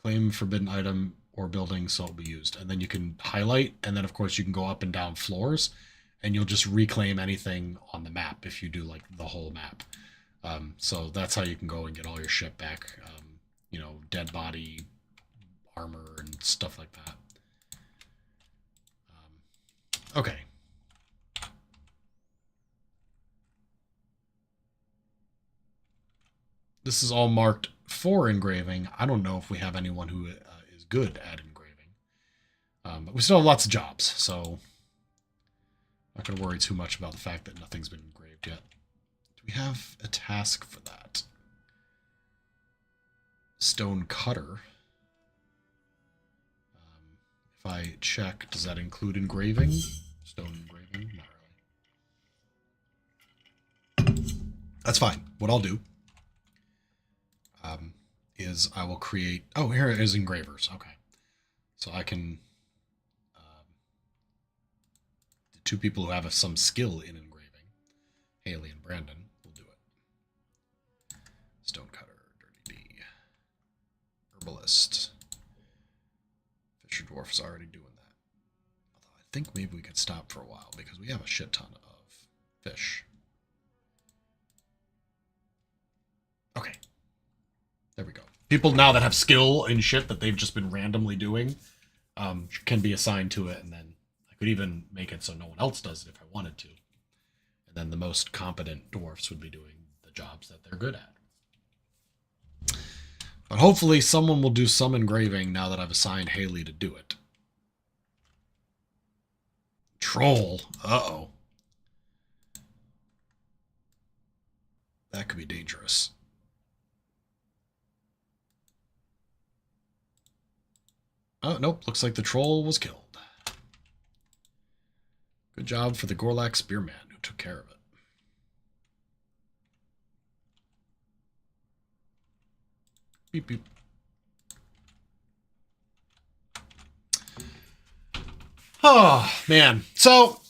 Speaker 1: Claim forbidden item or building, so it'll be used. And then you can highlight, and then of course you can go up and down floors, and you'll just reclaim anything on the map if you do like the whole map. So that's how you can go and get all your shit back. You know, dead body, armor, and stuff like that. Okay. This is all marked for engraving. I don't know if we have anyone who is good at engraving. But we still have lots of jobs, so I'm not going to worry too much about the fact that nothing's been engraved yet. Do we have a task for that? Stone cutter. If I check, does that include engraving? Stone engraving? Not really. That's fine. What I'll do is I will create... Oh, here it is, engravers. Okay. So I can... the two people who have some skill in engraving, Haley and Brandon, will do it. Stonecutter, Dirty D. Herbalist. Fisher Dwarf's already doing that. Although I think maybe we could stop for a while because we have a shit ton of fish. Okay. There we go. People now that have skill in shit that they've just been randomly doing can be assigned to it, and then I could even make it so no one else does it if I wanted to. And then the most competent dwarfs would be doing the jobs that they're good at. But hopefully someone will do some engraving now that I've assigned Haley to do it. Troll. Uh-oh. That could be dangerous. Oh, nope. Looks like the troll was killed. Good job for the Gorlak spearman who took care of it. Beep, beep. Oh, man. So,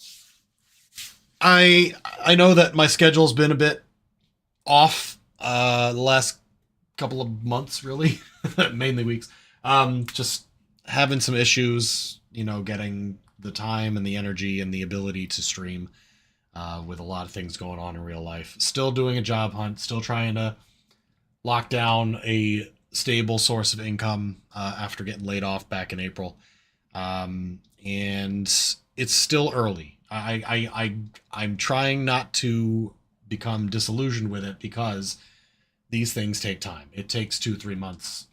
Speaker 1: I know that my schedule's been a bit off the last couple of months, really. Mainly weeks. Just having some issues, you know, getting the time and the energy and the ability to stream with a lot of things going on in real life. Still doing a job hunt, still trying to lock down a stable source of income after getting laid off back in April. And it's still early. I'm trying not to become disillusioned with it because these things take time. It takes 2-3 months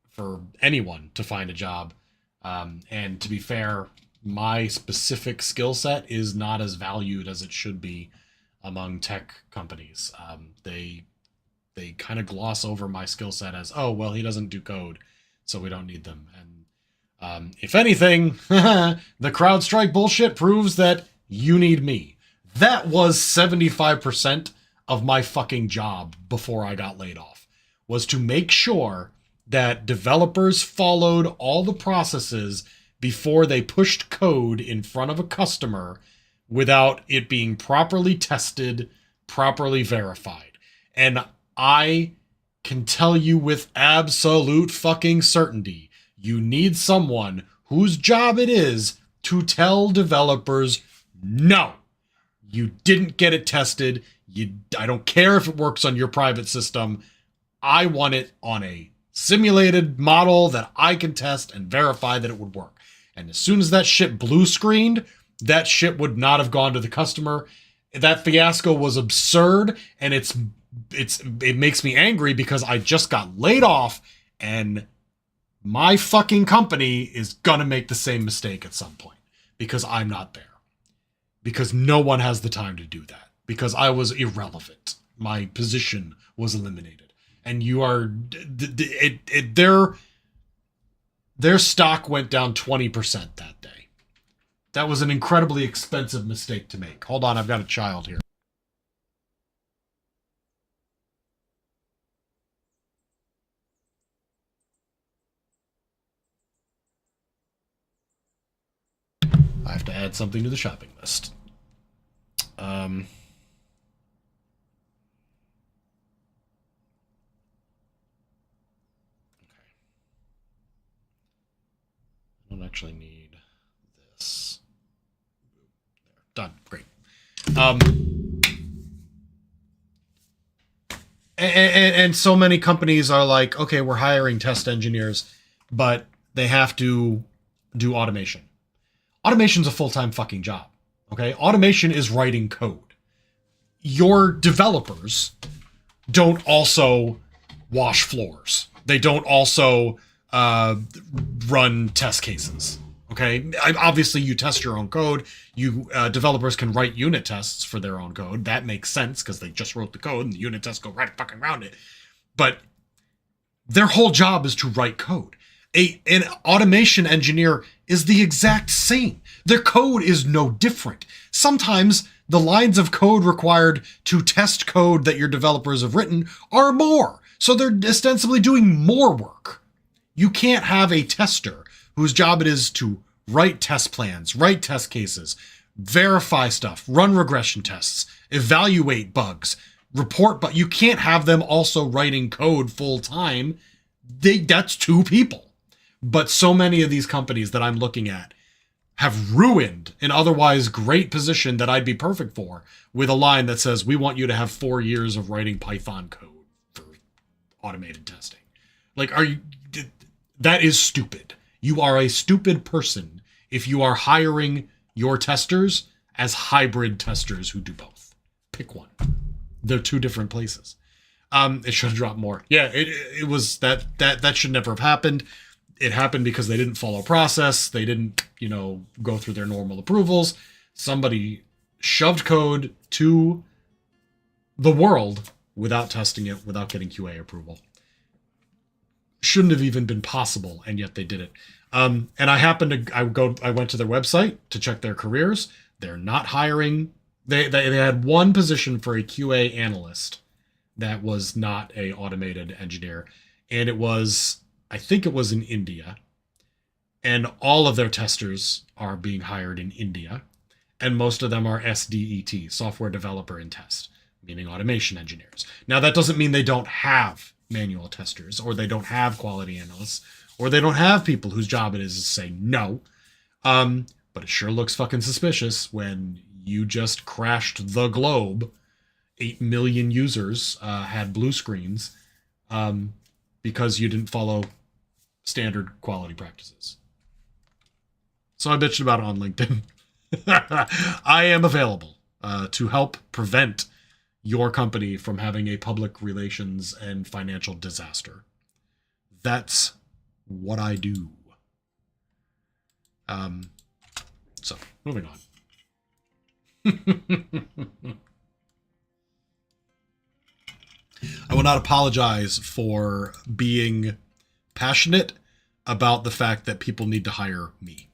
Speaker 1: for anyone to find a job. And to be fair, my specific skill set is not as valued as it should be among tech companies. They kind of gloss over my skill set as, oh, well, he doesn't do code, so we don't need them. And if anything, the CrowdStrike bullshit proves that you need me. That was 75% of my fucking job before I got laid off, was to make sure that developers followed all the processes before they pushed code in front of a customer without it being properly tested, properly verified. And I can tell you with absolute fucking certainty, you need someone whose job it is to tell developers, no, you didn't get it tested. I don't care if it works on your private system. I want it on a simulated model that I can test and verify that it would work. And as soon as that shit blue screened, that shit would not have gone to the customer. That fiasco was absurd, and it makes me angry because I just got laid off, and my fucking company is gonna make the same mistake at some point because I'm not there. Because no one has the time to do that. Because I was irrelevant. My position was eliminated. And you are... Their stock went down 20% that day. That was an incredibly expensive mistake to make. Hold on, I've got a child here. I have to add something to the shopping list. Okay. I don't actually need this. There. Done. Great. And so many companies are like, okay, we're hiring test engineers, but they have to do automation. Automation's a full-time fucking job. Okay? Automation is writing code. Your developers don't also wash floors. They don't also run test cases. Okay? Obviously, you test your own code. You developers can write unit tests for their own code. That makes sense because they just wrote the code and the unit tests go right fucking around it. But their whole job is to write code. An automation engineer is the exact same. Their code is no different. Sometimes the lines of code required to test code that your developers have written are more. So they're ostensibly doing more work. You can't have a tester whose job it is to write test plans, write test cases, verify stuff, run regression tests, evaluate bugs, report, but you can't have them also writing code full time. That's two people. But so many of these companies that I'm looking at have ruined an otherwise great position that I'd be perfect for with a line that says, we want you to have 4 years of writing Python code for automated testing. Like, that is stupid. You are a stupid person if you are hiring your testers as hybrid testers who do both. Pick one. They're two different places. It should have dropped more. Yeah, it was that should never have happened. It happened because they didn't follow process. They didn't, go through their normal approvals. Somebody shoved code to the world without testing it, without getting QA approval. Shouldn't have even been possible, and yet they did it. And I went to their website to check their careers. They're not hiring. They had one position for a QA analyst that was not a automated engineer, and I think it was in India, and all of their testers are being hired in India, and most of them are SDET, software developer in test, meaning automation engineers. Now, that doesn't mean they don't have manual testers, or they don't have quality analysts, or they don't have people whose job it is to say no, but it sure looks fucking suspicious when you just crashed the globe. 8 million users had blue screens because you didn't follow standard quality practices. So I bitched about it on LinkedIn. I am available to help prevent your company from having a public relations and financial disaster. That's what I do. So, moving on. I will not apologize for being passionate about the fact that people need to hire me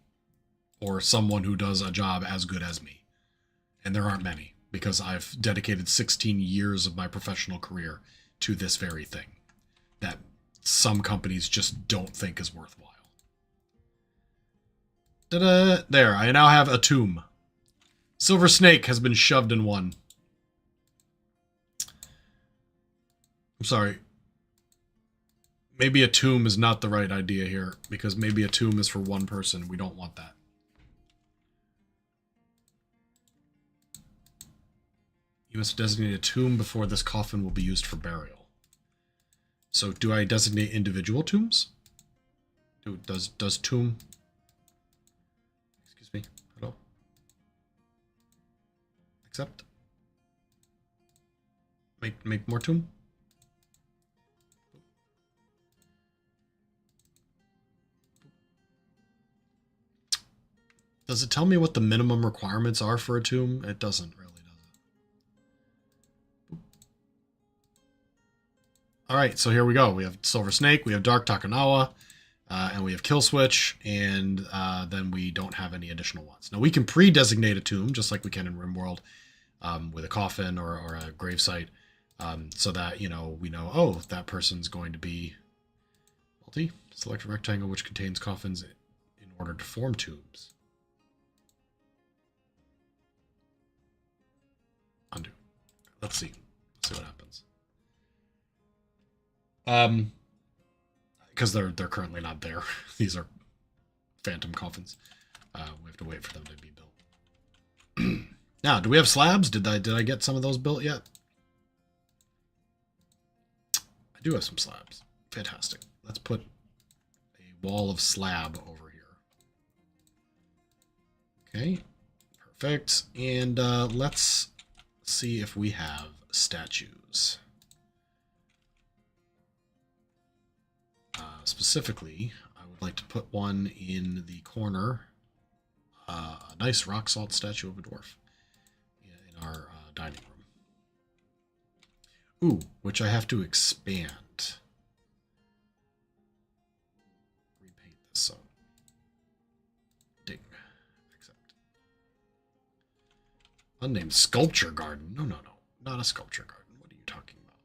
Speaker 1: or someone who does a job as good as me. And there aren't many, because I've dedicated 16 years of my professional career to this very thing that some companies just don't think is worthwhile. Ta-da! There, I now have a tomb. Silver snake has been shoved in one. I'm sorry. Maybe a tomb is not the right idea here, because maybe a tomb is for one person. We don't want that. You must designate a tomb before this coffin will be used for burial. So do I designate individual tombs? Does tomb... Excuse me. Hello? Accept? Make more tomb? Does it tell me what the minimum requirements are for a tomb? It doesn't really, does it? Alright, so here we go. We have Silver Snake, we have Dark Takanawa, and we have Kill Switch, and then we don't have any additional ones. Now we can pre-designate a tomb, just like we can in RimWorld, with a coffin or a gravesite, so that, you know, we know, oh, that person's going to be multi. Select a rectangle which contains coffins in order to form tombs. Undo. Let's see. Let's see what happens. Because they're currently not there. These are phantom coffins. We have to wait for them to be built. Now, do we have slabs? Did I get some of those built yet? I do have some slabs. Fantastic. Let's put a wall of slab over here. Okay. Perfect. And let's see if we have statues. Specifically, I would like to put one in the corner, a nice rock salt statue of a dwarf in our dining room. Ooh, which I have to expand. Repaint this so. Ding. Accept. Unnamed sculpture garden. No, not a sculpture garden. What are you talking about?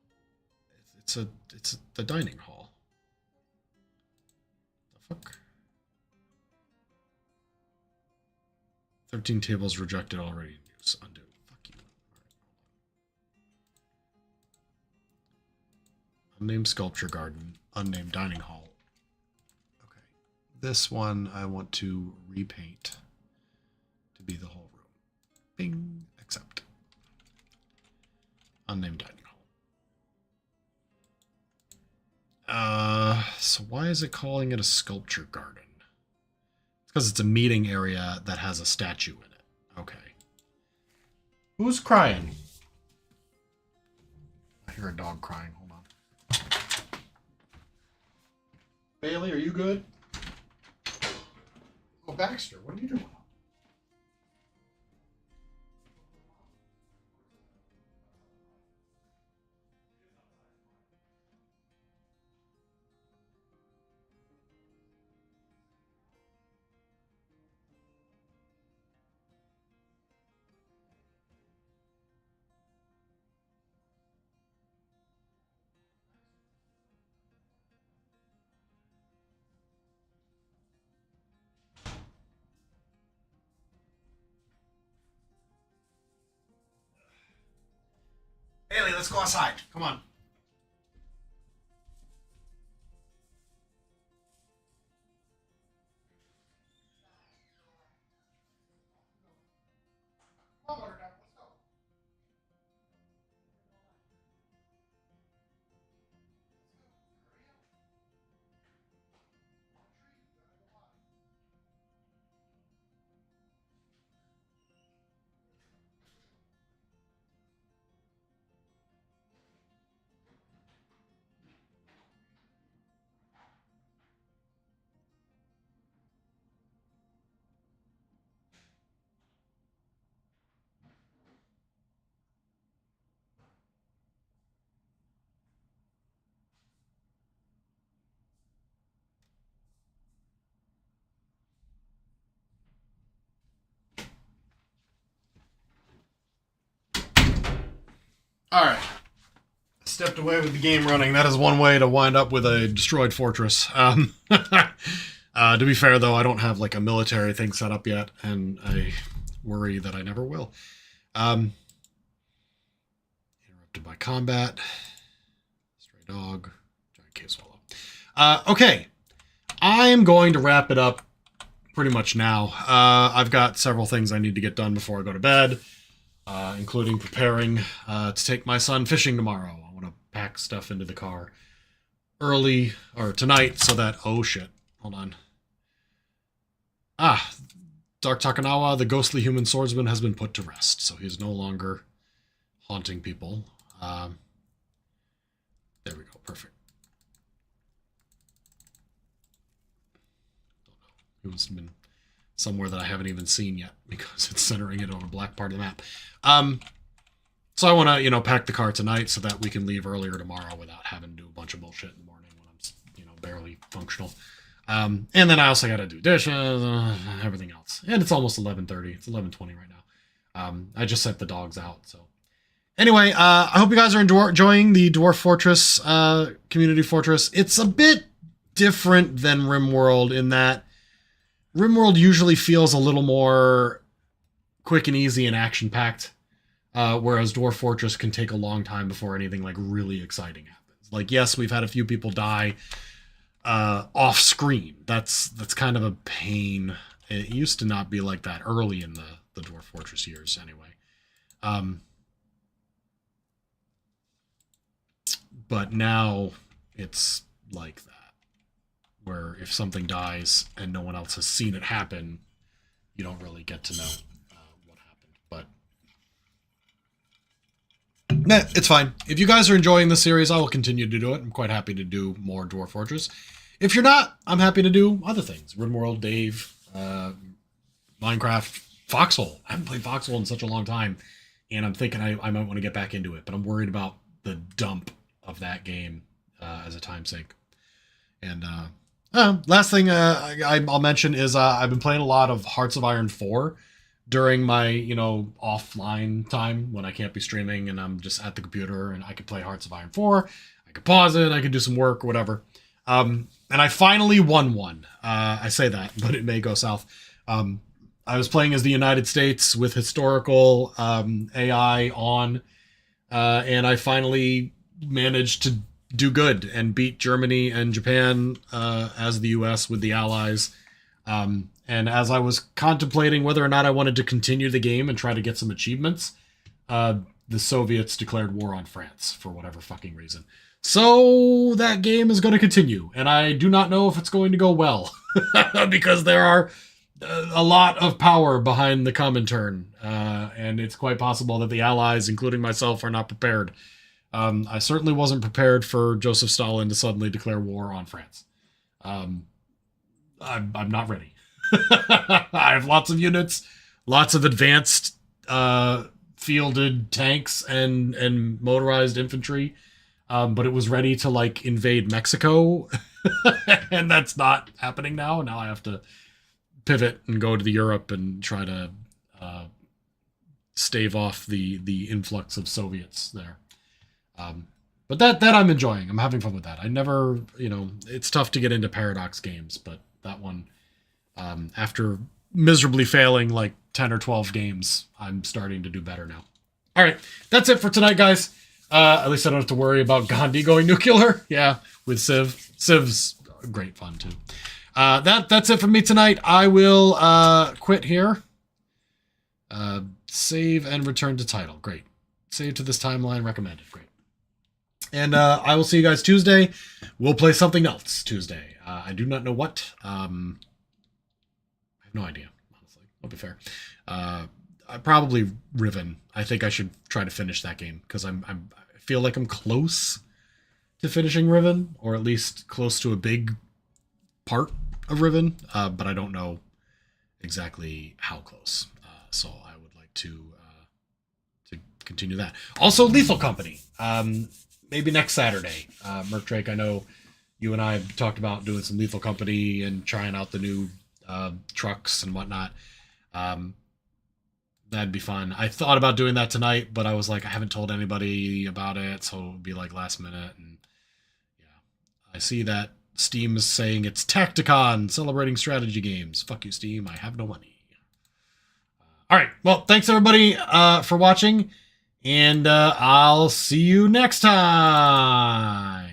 Speaker 1: It's the dining hall. The fuck? 13 tables rejected already in use. Undo. Fuck you. Unnamed sculpture garden. Unnamed dining hall. Okay. This one I want to repaint to be the whole room. Bing. Accept. Unnamed dining hall. So why is it calling it a sculpture garden? It's because it's a meeting area that has a statue in it. Okay. Who's crying? I hear a dog crying. Hold on. Bailey, are you good? Oh, Baxter, what are you doing? Bailey, let's go outside. Come on. All right. Stepped away with the game running. That is one way to wind up with a destroyed fortress. To be fair, though, I don't have like a military thing set up yet, and I worry that I never will. Interrupted by combat. Stray dog. Giant cave swallow. Okay. I'm going to wrap it up pretty much now. I've got several things I need to get done before I go to bed, including preparing to take my son fishing tomorrow. I want to pack stuff into the car early, or tonight, so that... Oh, shit. Hold on. Dark Takanawa, the ghostly human swordsman, has been put to rest, so he's no longer haunting people. There we go. Perfect. He must have been somewhere that I haven't even seen yet because it's centering it on a black part of the map. So I want to, pack the car tonight so that we can leave earlier tomorrow without having to do a bunch of bullshit in the morning when I'm, barely functional. And then I also got to do dishes, everything else. And it's almost 11:30. It's 11:20 right now. I just sent the dogs out. So anyway, I hope you guys are enjoying the Dwarf Fortress, Community Fortress. It's a bit different than RimWorld in that RimWorld usually feels a little more quick and easy and action-packed, whereas Dwarf Fortress can take a long time before anything like really exciting happens. Like, yes, we've had a few people die off screen. That's kind of a pain. It used to not be like that early in the Dwarf Fortress years anyway. But now it's like that, where if something dies and no one else has seen it happen, you don't really get to know what happened. But it's fine. If you guys are enjoying the series, I will continue to do it. I'm quite happy to do more Dwarf Fortress. If you're not, I'm happy to do other things. RimWorld, Dave, Minecraft, Foxhole. I haven't played Foxhole in such a long time, and I'm thinking I might want to get back into it, but I'm worried about the dump of that game as a time sink. And last thing I'll mention is I've been playing a lot of Hearts of Iron 4 during my, offline time when I can't be streaming and I'm just at the computer, and I could play Hearts of Iron 4. I could pause it, I could do some work or whatever. And I finally won one. I say that, but it may go south. I was playing as the United States with historical AI on, and I finally managed to do good and beat Germany and Japan as the US with the Allies. And as I was contemplating whether or not I wanted to continue the game and try to get some achievements, the Soviets declared war on France for whatever fucking reason. So that game is going to continue, and I do not know if it's going to go well because there are a lot of power behind the Comintern, and it's quite possible that the Allies, including myself, are not prepared. I certainly wasn't prepared for Joseph Stalin to suddenly declare war on France. I'm not ready. I have lots of units, lots of advanced fielded tanks and motorized infantry, but it was ready to invade Mexico, and that's not happening now. Now I have to pivot and go to the Europe and try to stave off the influx of Soviets there. But that I'm enjoying. I'm having fun with that. I never, it's tough to get into Paradox games, but that one, after miserably failing 10 or 12 games, I'm starting to do better now. All right, that's it for tonight, guys. At least I don't have to worry about Gandhi going nuclear. Yeah, with Civ. Civ's great fun, too. That's it for me tonight. I will quit here. Save and return to title. Great. Save to this timeline. Recommended. Great. And I will see you guys Tuesday. We'll play something else Tuesday. I do not know what. I have no idea, honestly. I'll be fair. Probably Riven. I think I should try to finish that game because I feel like I'm close to finishing Riven, or at least close to a big part of Riven, but I don't know exactly how close. So I would like to continue that. Also, Lethal Company. Maybe next Saturday. Merc Drake, I know you and I have talked about doing some Lethal Company and trying out the new trucks and whatnot. That'd be fun. I thought about doing that tonight, but I was like, I haven't told anybody about it, so it would be last minute. And yeah, I see that Steam is saying it's Tacticon, celebrating strategy games. Fuck you, Steam. I have no money. All right. Well, thanks everybody for watching, and I'll see you next time.